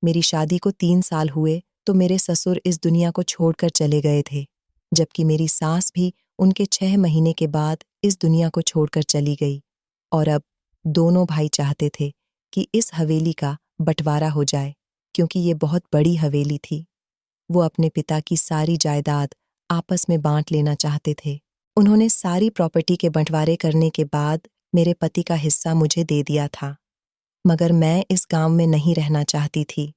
Speaker 1: मेरी शादी को 3 साल हुए तो मेरे ससुर इस दुनिया को छोड़कर चले गए थे, जबकि मेरी सास भी उनके 6 महीने के बाद इस दुनिया को छोड़कर चली गई। और अब दोनों भाई चाहते थे कि इस हवेली का बंटवारा हो जाए, क्योंकि ये बहुत बड़ी हवेली थी। वो अपने पिता की सारी जायदाद आपस में बांट लेना चाहते थे। उन्होंने सारी प्रॉपर्टी के बंटवारे करने के बाद मेरे पति का हिस्सा मुझे दे दिया था। मगर मैं इस गांव में नहीं रहना चाहती थी।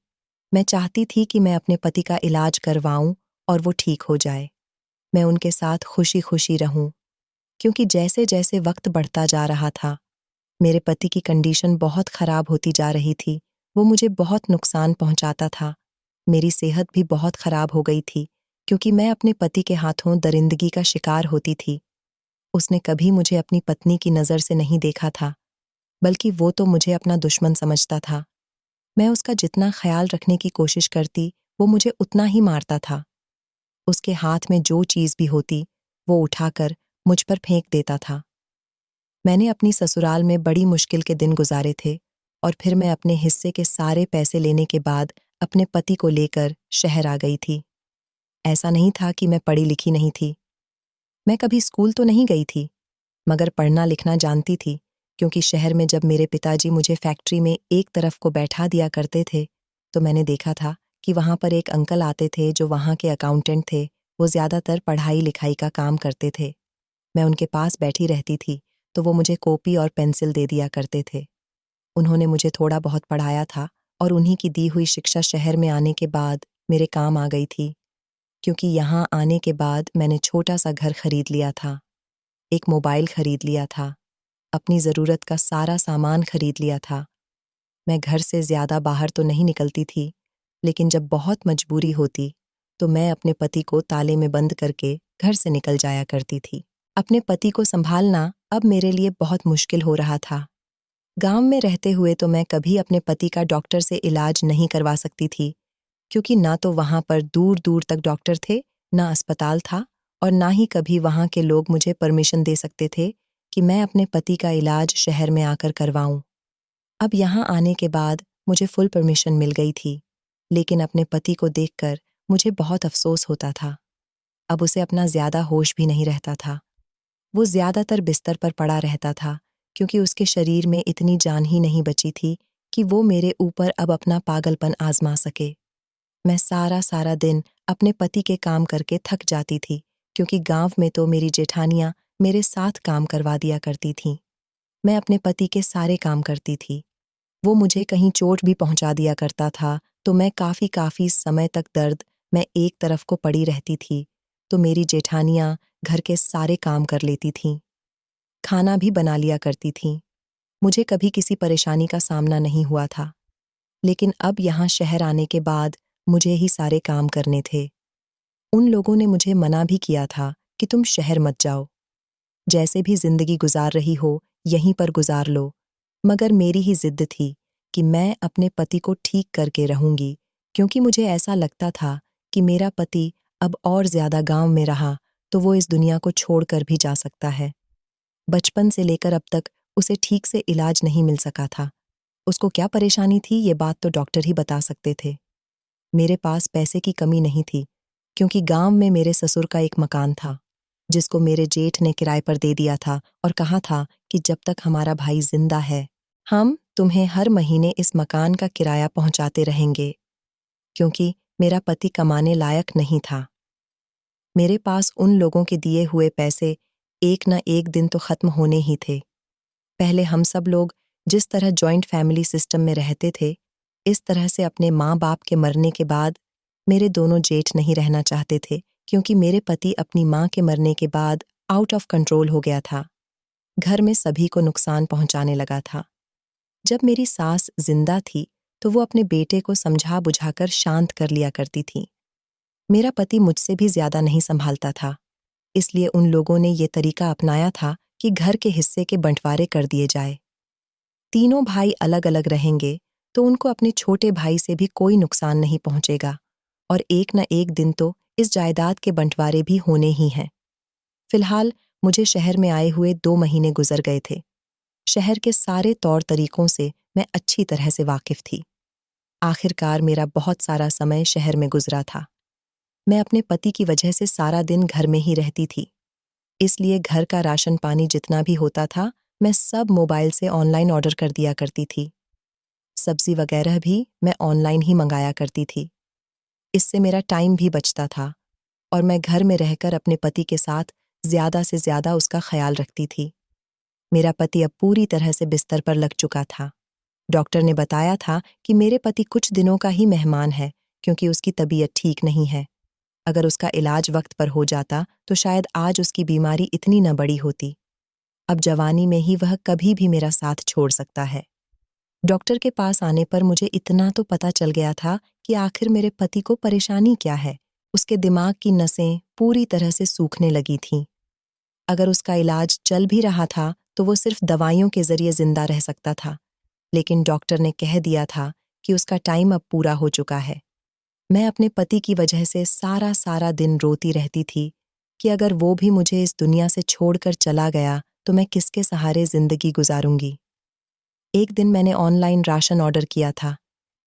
Speaker 1: मैं चाहती थी कि मैं अपने पति का इलाज करवाऊं और वो ठीक हो जाए। मैं उनके साथ खुशी खुशी रहूं, क्योंकि जैसे जैसे वक्त बढ़ता जा रहा था, मेरे पति की कंडीशन बहुत खराब होती जा रही थी। वो मुझे बहुत नुकसान पहुंचाता था। मेरी सेहत भी बहुत खराब हो गई थी, क्योंकि मैं अपने पति के हाथों दरिंदगी का शिकार होती थी। उसने कभी मुझे अपनी पत्नी की नज़र से नहीं देखा था, बल्कि वो तो मुझे अपना दुश्मन समझता था। मैं उसका जितना ख्याल रखने की कोशिश करती, वो मुझे उतना ही मारता था। उसके हाथ में जो चीज़ भी होती, वो उठाकर मुझ पर फेंक देता था। मैंने अपनी ससुराल में बड़ी मुश्किल के दिन गुजारे थे, और फिर मैं अपने हिस्से के सारे पैसे लेने के बाद अपने पति को लेकर शहर आ गई थी। ऐसा नहीं था कि मैं पढ़ी लिखी नहीं थी। मैं कभी स्कूल तो नहीं गई थी, मगर पढ़ना लिखना जानती थी, क्योंकि शहर में जब मेरे पिताजी मुझे फैक्ट्री में एक तरफ को बैठा दिया करते थे, तो मैंने देखा था कि वहाँ पर एक अंकल आते थे जो वहाँ के अकाउंटेंट थे। वो ज़्यादातर पढ़ाई लिखाई का काम करते थे। मैं उनके पास बैठी रहती थी, तो वो मुझे कॉपी और पेंसिल दे दिया करते थे। उन्होंने मुझे थोड़ा बहुत पढ़ाया था, और उन्हीं की दी हुई शिक्षा शहर में आने के बाद मेरे काम आ गई थी, क्योंकि यहाँ आने के बाद मैंने छोटा सा घर खरीद लिया था, एक मोबाइल खरीद लिया था, अपनी ज़रूरत का सारा सामान खरीद लिया था। मैं घर से ज़्यादा बाहर तो नहीं निकलती थी, लेकिन जब बहुत मजबूरी होती, तो मैं अपने पति को ताले में बंद करके घर से निकल जाया करती थी। अपने पति को संभालना अब मेरे लिए बहुत मुश्किल हो रहा था। गांव में रहते हुए तो मैं कभी अपने पति का डॉक्टर से इलाज नहीं करवा सकती थी, क्योंकि ना तो वहां पर दूर दूर तक डॉक्टर थे, ना अस्पताल था, और ना ही कभी वहां के लोग मुझे परमिशन दे सकते थे कि मैं अपने पति का इलाज शहर में आकर करवाऊं। अब यहाँ आने के बाद मुझे फुल परमिशन मिल गई थी, लेकिन अपने पति को देखकर मुझे बहुत अफसोस होता था। अब उसे अपना ज़्यादा होश भी नहीं रहता था। वो ज़्यादातर बिस्तर पर पड़ा रहता था, क्योंकि उसके शरीर में इतनी जान ही नहीं बची थी कि वो मेरे ऊपर अब अपना पागलपन आजमा सके। मैं सारा सारा दिन अपने पति के काम करके थक जाती थी, क्योंकि गांव में तो मेरी जेठानियां मेरे साथ काम करवा दिया करती थीं। मैं अपने पति के सारे काम करती थी। वो मुझे कहीं चोट भी पहुंचा दिया करता था, तो मैं काफ़ी समय तक दर्द मैं एक तरफ को पड़ी रहती थी, तो मेरी जेठानियां घर के सारे काम कर लेती थीं, खाना भी बना लिया करती थीं। मुझे कभी किसी परेशानी का सामना नहीं हुआ था, लेकिन अब यहाँ शहर आने के बाद मुझे ही सारे काम करने थे। उन लोगों ने मुझे मना भी किया था कि तुम शहर मत जाओ, जैसे भी जिंदगी गुजार रही हो, यहीं पर गुजार लो। मगर मेरी ही जिद थी कि मैं अपने पति को ठीक करके रहूंगी, क्योंकि मुझे ऐसा लगता था कि मेरा पति अब और ज्यादा गांव में रहा तो वो इस दुनिया को छोड़कर भी जा सकता है। बचपन से लेकर अब तक उसे ठीक से इलाज नहीं मिल सका था। उसको क्या परेशानी थी, ये बात तो डॉक्टर ही बता सकते थे। मेरे पास पैसे की कमी नहीं थी, क्योंकि गांव में मेरे ससुर का एक मकान था, जिसको मेरे जेठ ने किराए पर दे दिया था और कहा था कि जब तक हमारा भाई जिंदा है, हम तुम्हें हर महीने इस मकान का किराया पहुंचाते रहेंगे। क्योंकि मेरा पति कमाने लायक नहीं था, मेरे पास उन लोगों के दिए हुए पैसे एक न एक दिन तो खत्म होने ही थे। पहले हम सब लोग जिस तरह जॉइंट फैमिली सिस्टम में रहते थे, इस तरह से अपने माँ बाप के मरने के बाद मेरे दोनों जेठ नहीं रहना चाहते थे, क्योंकि मेरे पति अपनी माँ के मरने के बाद आउट ऑफ कंट्रोल हो गया था। घर में सभी को नुकसान पहुंचाने लगा था। जब मेरी सास जिंदा थी, तो वो अपने बेटे को समझा बुझाकर शांत कर लिया करती थी। मेरा पति मुझसे भी ज्यादा नहीं संभालता था, इसलिए उन लोगों ने ये तरीका अपनाया था कि घर के हिस्से के बंटवारे कर दिए जाए। तीनों भाई अलग अलग रहेंगे, तो उनको अपने छोटे भाई से भी कोई नुकसान नहीं पहुंचेगा, और एक न एक दिन तो इस जायदाद के बंटवारे भी होने ही हैं। फिलहाल मुझे शहर में आए हुए 2 महीने गुजर गए थे। शहर के सारे तौर तरीकों से मैं अच्छी तरह से वाकिफ थी। आखिरकार मेरा बहुत सारा समय शहर में गुजरा था। मैं अपने पति की वजह से सारा दिन घर में ही रहती थी, इसलिए घर का राशन पानी जितना भी होता था, मैं सब मोबाइल से ऑनलाइन ऑर्डर कर दिया करती थी। सब्जी वगैरह भी मैं ऑनलाइन ही मंगाया करती थी। इससे मेरा टाइम भी बचता था और मैं घर में रहकर अपने पति के साथ ज़्यादा से ज़्यादा उसका ख्याल रखती थी। मेरा पति अब पूरी तरह से बिस्तर पर लग चुका था। डॉक्टर ने बताया था कि मेरे पति कुछ दिनों का ही मेहमान है क्योंकि उसकी तबीयत ठीक नहीं है। अगर उसका इलाज वक्त पर हो जाता तो शायद आज उसकी बीमारी इतनी न बड़ी होती। अब जवानी में ही वह कभी भी मेरा साथ छोड़ सकता है। डॉक्टर के पास आने पर मुझे इतना तो पता चल गया था कि आखिर मेरे पति को परेशानी क्या है। उसके दिमाग की नसें पूरी तरह से सूखने लगी थीं। अगर उसका इलाज चल भी रहा था तो वो सिर्फ दवाइयों के जरिए जिंदा रह सकता था, लेकिन डॉक्टर ने कह दिया था कि उसका टाइम अब पूरा हो चुका है। मैं अपने पति की वजह से सारा सारा दिन रोती रहती थी कि अगर वो भी मुझे इस दुनिया से छोड़कर चला गया तो मैं किसके सहारे जिंदगी गुजारूंगी। एक दिन मैंने ऑनलाइन राशन ऑर्डर किया था।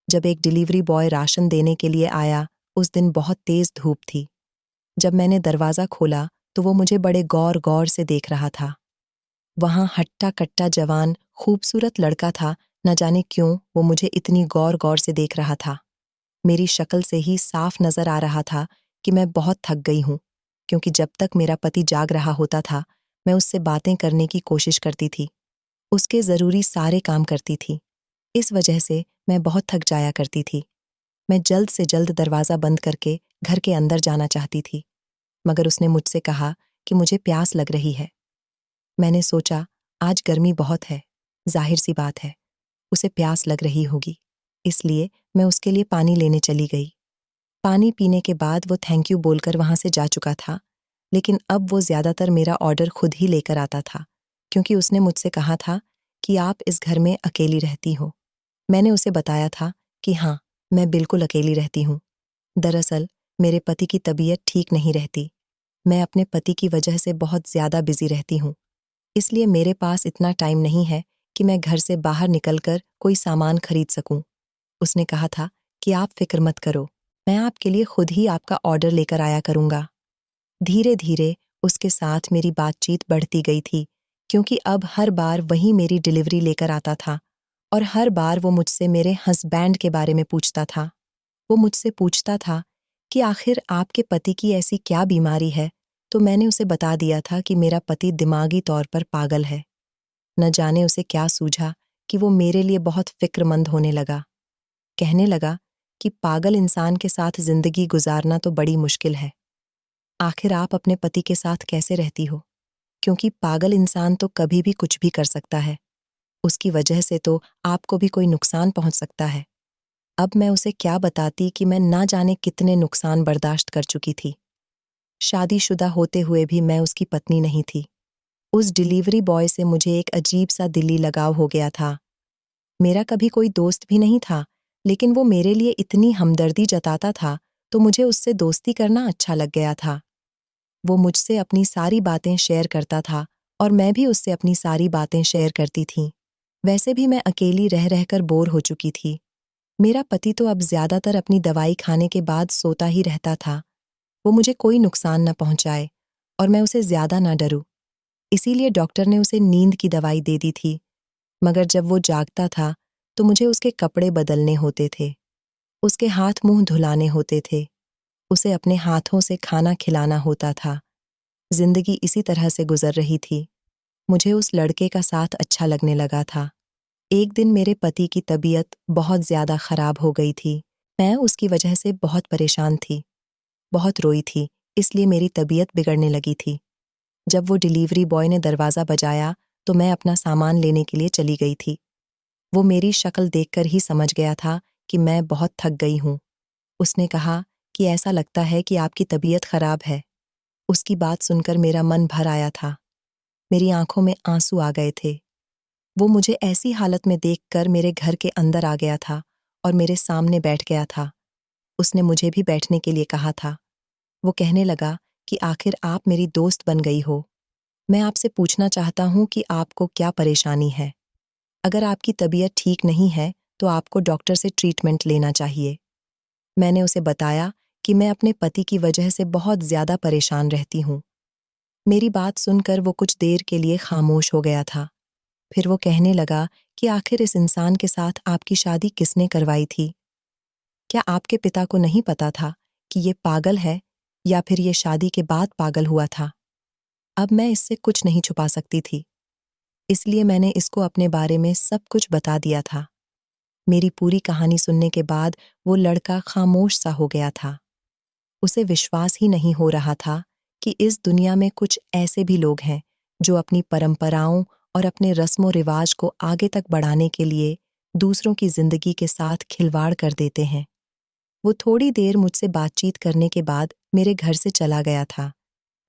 Speaker 1: जब एक डिलीवरी बॉय राशन देने के लिए आया, उस दिन बहुत तेज धूप थी। जब मैंने दरवाज़ा खोला तो वो मुझे बड़े गौर गौर से देख रहा था। वहाँ हट्टा-कट्टा जवान, खूबसूरत लड़का था, न जाने क्यों वो मुझे इतनी गौर गौर से देख रहा था। मेरी शक्ल से ही साफ नज़र आ रहा था कि मैं बहुत थक गई हूँ, क्योंकि जब तक मेरा पति जाग रहा होता था, मैं उससे बातें करने की कोशिश करती थी। उसके ज़रूरी सारे काम करती थी। इस वजह से मैं बहुत थक जाया करती थी। मैं जल्द से जल्द दरवाज़ा बंद करके घर के अंदर जाना चाहती थी, मगर उसने मुझसे कहा कि मुझे प्यास लग रही है। मैंने सोचा, आज गर्मी बहुत है, जाहिर सी बात है, उसे प्यास लग रही होगी, इसलिए मैं उसके लिए पानी लेने चली गई। पानी पीने के बाद वो थैंक यू बोलकर वहाँ से जा चुका था, लेकिन अब वो ज़्यादातर मेरा ऑर्डर खुद ही लेकर आता था, क्योंकि उसने मुझसे कहा था कि आप इस घर में अकेली रहती हो। मैंने उसे बताया था कि हाँ, मैं बिल्कुल अकेली रहती हूँ। दरअसल, मेरे पति की तबीयत ठीक नहीं रहती। मैं अपने पति की वजह से बहुत ज़्यादा बिज़ी रहती हूँ, इसलिए मेरे पास इतना टाइम नहीं है कि मैं घर से बाहर निकलकर कोई सामान खरीद सकूं। उसने कहा था कि आप फिक्र मत करो, मैं आपके लिए खुद ही आपका ऑर्डर लेकर आया करूंगा। धीरे धीरे उसके साथ मेरी बातचीत बढ़ती गई थी, क्योंकि अब हर बार वही मेरी डिलीवरी लेकर आता था और हर बार वो मुझसे मेरे हस्बैंड के बारे में पूछता था। वो मुझसे पूछता था कि आखिर आपके पति की ऐसी क्या बीमारी है, तो मैंने उसे बता दिया था कि मेरा पति दिमागी तौर पर पागल है। न जाने उसे क्या सूझा कि वो मेरे लिए बहुत फिक्रमंद होने लगा। कहने लगा कि पागल इंसान के साथ जिंदगी गुजारना तो बड़ी मुश्किल है। आखिर आप अपने पति के साथ कैसे रहती हो? क्योंकि पागल इंसान तो कभी भी कुछ भी कर सकता है। उसकी वजह से तो आपको भी कोई नुकसान पहुंच सकता है। अब मैं उसे क्या बताती कि मैं ना जाने कितने नुकसान बर्दाश्त कर चुकी थी। शादीशुदा होते हुए भी मैं उसकी पत्नी नहीं थी। उस डिलीवरी बॉय से मुझे एक अजीब सा दिली लगाव हो गया था। मेरा कभी कोई दोस्त भी नहीं था, लेकिन वो मेरे लिए इतनी हमदर्दी जताता था, तो मुझे उससे दोस्ती करना अच्छा लग गया था। वो मुझसे अपनी सारी बातें शेयर करता था और मैं भी उससे अपनी सारी बातें शेयर करती थी। वैसे भी मैं अकेली रह रहकर बोर हो चुकी थी। मेरा पति तो अब ज़्यादातर अपनी दवाई खाने के बाद सोता ही रहता था। वो मुझे कोई नुकसान न पहुंचाए और मैं उसे ज़्यादा न डरूं। इसीलिए डॉक्टर ने उसे नींद की दवाई दे दी थी, मगर जब वो जागता था तो मुझे उसके कपड़े बदलने होते थे, उसके हाथ मुंह धुलाने होते थे, उसे अपने हाथों से खाना खिलाना होता था। जिंदगी इसी तरह से गुजर रही थी। मुझे उस लड़के का साथ अच्छा लगने लगा था। एक दिन मेरे पति की तबीयत बहुत ज़्यादा खराब हो गई थी। मैं उसकी वजह से बहुत परेशान थी, बहुत रोई थी, इसलिए मेरी तबीयत बिगड़ने लगी थी। जब वो डिलीवरी बॉय ने दरवाज़ा बजाया तो मैं अपना सामान लेने के लिए चली गई थी। वो मेरी शक्ल देखकर ही समझ गया था कि मैं बहुत थक गई हूँ। उसने कहा कि ऐसा लगता है कि आपकी तबीयत खराब है। उसकी बात सुनकर मेरा मन भर आया था। मेरी आंखों में आंसू आ गए थे। वो मुझे ऐसी हालत में देखकर मेरे घर के अंदर आ गया था और मेरे सामने बैठ गया था। उसने मुझे भी बैठने के लिए कहा था। वो कहने लगा कि आखिर आप मेरी दोस्त बन गई हो। मैं आपसे पूछना चाहता हूँ कि आपको क्या परेशानी है। अगर आपकी तबीयत ठीक नहीं है तो आपको डॉक्टर से ट्रीटमेंट लेना चाहिए। मैंने उसे बताया कि मैं अपने पति की वजह से बहुत ज़्यादा परेशान रहती हूँ। मेरी बात सुनकर वो कुछ देर के लिए खामोश हो गया था। फिर वो कहने लगा कि आखिर इस इंसान के साथ आपकी शादी किसने करवाई थी? क्या आपके पिता को नहीं पता था कि ये पागल है या फिर ये शादी के बाद पागल हुआ था? अब मैं इससे कुछ नहीं छुपा सकती थी, इसलिए मैंने इसको अपने बारे में सब कुछ बता दिया था। मेरी पूरी कहानी सुनने के बाद वो लड़का खामोश सा हो गया था। उसे विश्वास ही नहीं हो रहा था कि इस दुनिया में कुछ ऐसे भी लोग हैं जो अपनी परंपराओं और अपने रस्मों-रिवाज को आगे तक बढ़ाने के लिए दूसरों की जिंदगी के साथ खिलवाड़ कर देते हैं। वो थोड़ी देर मुझसे बातचीत करने के बाद मेरे घर से चला गया था,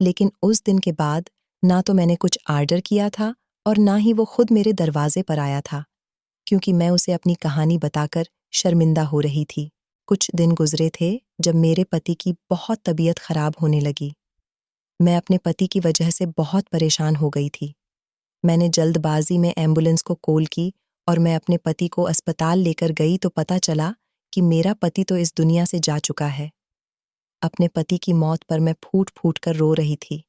Speaker 1: लेकिन उस दिन के बाद ना तो मैंने कुछ ऑर्डर किया था और ना ही वो खुद मेरे दरवाजे पर आया था, क्योंकि मैं उसे अपनी कहानी बताकर शर्मिंदा हो रही थी। कुछ दिन गुजरे थे जब मेरे पति की बहुत तबीयत खराब होने लगी। मैं अपने पति की वजह से बहुत परेशान हो गई थी। मैंने जल्दबाजी में एम्बुलेंस को कॉल की और मैं अपने पति को अस्पताल लेकर गई तो पता चला कि मेरा पति तो इस दुनिया से जा चुका है। अपने पति की मौत पर मैं फूट-फूट कर रो रही थी।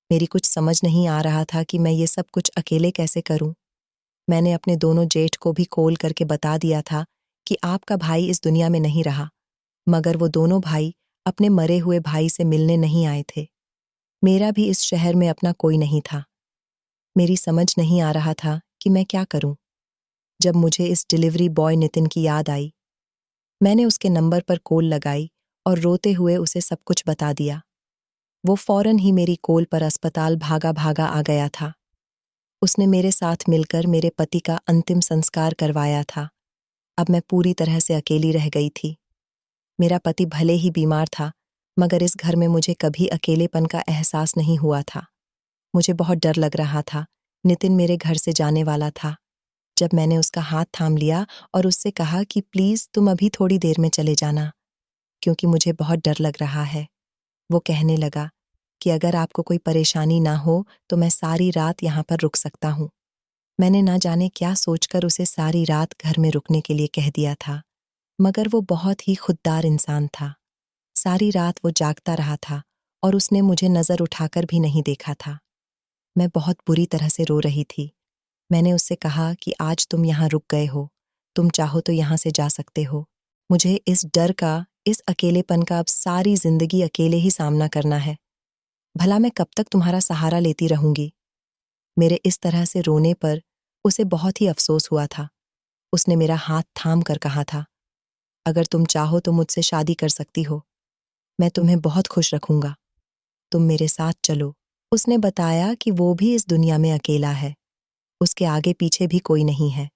Speaker 1: मेरी कुछ समझ नहीं आ रहा था कि मैं ये सब कुछ अकेले कैसे करूं। मैंने अपने दोनों जेठ को भी कॉल करके बता दिया था कि आपका भाई इस दुनिया में नहीं रहा, मगर वो दोनों भाई अपने मरे हुए भाई से मिलने नहीं आए थे। मेरा भी इस शहर में अपना कोई नहीं था। मेरी समझ नहीं आ रहा था कि मैं क्या करूं। जब मुझे इस डिलीवरी बॉय नितिन की याद आई, मैंने उसके नंबर पर कॉल लगाई और रोते हुए उसे सब कुछ बता दिया। वो फौरन ही मेरी कॉल पर अस्पताल भागा-भागा आ गया था। उसने मेरे साथ मिलकर मेरे पति का अंतिम संस्कार करवाया था। अब मैं पूरी तरह से अकेली रह गई थी। मेरा पति भले ही बीमार था, मगर इस घर में मुझे कभी अकेलेपन का एहसास नहीं हुआ था। मुझे बहुत डर लग रहा था। नितिन मेरे घर से जाने वाला था। जब मैंने उसका हाथ थाम लिया और उससे कहा कि प्लीज़ तुम अभी थोड़ी देर में चले जाना, क्योंकि मुझे बहुत डर लग रहा है। वो कहने लगा कि अगर आपको कोई परेशानी ना हो तो मैं सारी रात यहाँ पर रुक सकता हूँ। मैंने ना जाने क्या सोचकर उसे सारी रात घर में रुकने के लिए कह दिया था, मगर वो बहुत ही खुददार इंसान था। सारी रात वो जागता रहा था और उसने मुझे नज़र उठाकर भी नहीं देखा था। मैं बहुत बुरी तरह से रो रही थी। मैंने उससे कहा कि आज तुम यहाँ रुक गए हो, तुम चाहो तो यहाँ से जा सकते हो। मुझे इस डर का, इस अकेलेपन का अब सारी जिंदगी अकेले ही सामना करना है। भला मैं कब तक तुम्हारा सहारा लेती रहूंगी? मेरे इस तरह से रोने पर उसे बहुत ही अफसोस हुआ था। उसने मेरा हाथ थाम कर कहा था, अगर तुम चाहो तो मुझसे शादी कर सकती हो। मैं तुम्हें बहुत खुश रखूंगा। तुम मेरे साथ चलो। उसने बताया कि वो भी इस दुनिया में अकेला है। उसके आगे पीछे भी कोई नहीं है।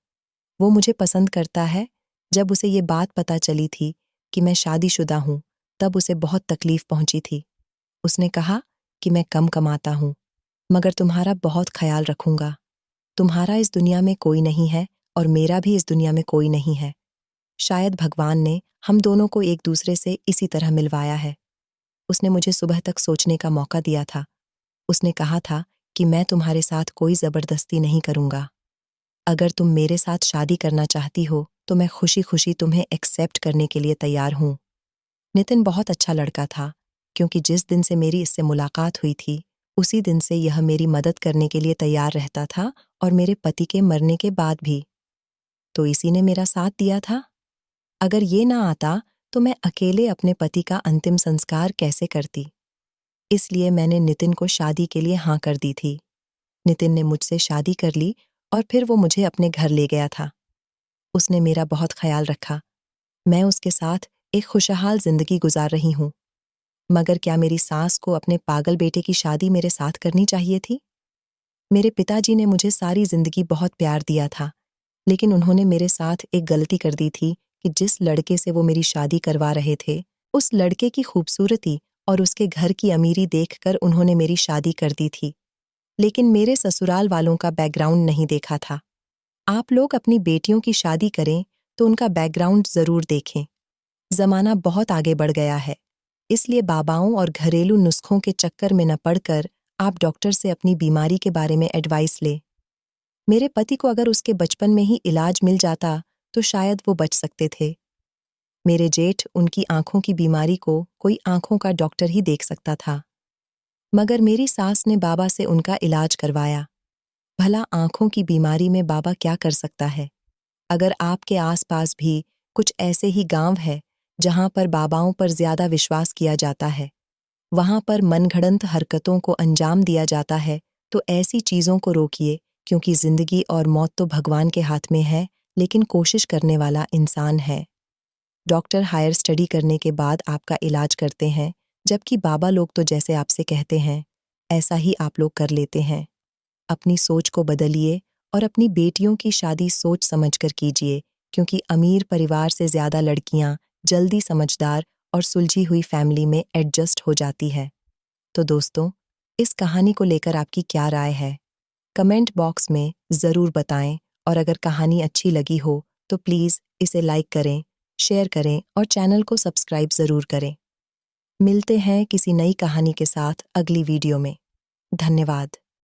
Speaker 1: वो मुझे पसंद करता है। जब उसे ये बात पता चली थी कि मैं शादीशुदा हूँ, तब उसे बहुत तकलीफ पहुंची थी। उसने कहा कि मैं कम कमाता हूँ, मगर तुम्हारा बहुत ख्याल रखूंगा। तुम्हारा इस दुनिया में कोई नहीं है और मेरा भी इस दुनिया में कोई नहीं है। शायद भगवान ने हम दोनों को एक दूसरे से इसी तरह मिलवाया है। उसने मुझे सुबह तक सोचने का मौका दिया था। उसने कहा था कि मैं तुम्हारे साथ कोई जबरदस्ती नहीं करूंगा। अगर तुम मेरे साथ शादी करना चाहती हो तो मैं खुशी-खुशी तुम्हें एक्सेप्ट करने के लिए तैयार हूँ। नितिन बहुत अच्छा लड़का था, क्योंकि जिस दिन से मेरी इससे मुलाकात हुई थी, उसी दिन से यह मेरी मदद करने के लिए तैयार रहता था और मेरे पति के मरने के बाद भी। तो इसी ने मेरा साथ दिया था। अगर ये ना आता तो मैं अकेले अपने पति का अंतिम संस्कार कैसे करती? इसलिए मैंने नितिन को शादी के लिए हाँ कर दी थी। नितिन ने मुझसे शादी कर ली और फिर वो मुझे अपने घर ले गया था। उसने मेरा बहुत ख्याल रखा। मैं उसके साथ एक खुशहाल जिंदगी गुजार रही हूँ। मगर क्या मेरी सास को अपने पागल बेटे की शादी मेरे साथ करनी चाहिए थी? मेरे पिताजी ने मुझे सारी जिंदगी बहुत प्यार दिया था, लेकिन उन्होंने मेरे साथ एक गलती कर दी थी कि जिस लड़के से वो मेरी शादी करवा रहे थे, उस लड़के की खूबसूरती और उसके घर की अमीरी देखकर उन्होंने मेरी शादी कर दी थी। लेकिन मेरे ससुराल वालों का बैकग्राउंड नहीं देखा था। आप लोग अपनी बेटियों की शादी करें तो उनका बैकग्राउंड जरूर देखें। जमाना बहुत आगे बढ़ गया है, इसलिए बाबाओं और घरेलू नुस्खों के चक्कर में न पड़कर आप डॉक्टर से अपनी बीमारी के बारे में एडवाइस लें। मेरे पति को अगर उसके बचपन में ही इलाज मिल जाता तो शायद वो बच सकते थे। मेरे जेठ उनकी आंखों की बीमारी को कोई आंखों का डॉक्टर ही देख सकता था, मगर मेरी सास ने बाबा से उनका इलाज करवाया। भला आंखों की बीमारी में बाबा क्या कर सकता है? अगर आपके आसपास भी कुछ ऐसे ही गांव है जहां पर बाबाओं पर ज्यादा विश्वास किया जाता है, वहां पर मनगढ़ंत हरकतों को अंजाम दिया जाता है, तो ऐसी चीजों को रोकिए, क्योंकि जिंदगी और मौत तो भगवान के हाथ में है, लेकिन कोशिश करने वाला इंसान है। डॉक्टर हायर स्टडी करने के बाद आपका इलाज करते हैं, जबकि बाबा लोग तो जैसे आपसे कहते हैं, ऐसा ही आप लोग कर लेते हैं। अपनी सोच को बदलिए और अपनी बेटियों की शादी सोच समझकर कीजिए, क्योंकि अमीर परिवार से ज्यादा लड़कियां जल्दी समझदार और सुलझी हुई फैमिली में एडजस्ट हो जाती है। तो दोस्तों, इस कहानी को लेकर आपकी क्या राय है? कमेंट बॉक्स में ज़रूर बताएं, और अगर कहानी अच्छी लगी हो तो प्लीज़ इसे लाइक करें, शेयर करें और चैनल को सब्सक्राइब ज़रूर करें। मिलते हैं किसी नई कहानी के साथ अगली वीडियो में। धन्यवाद।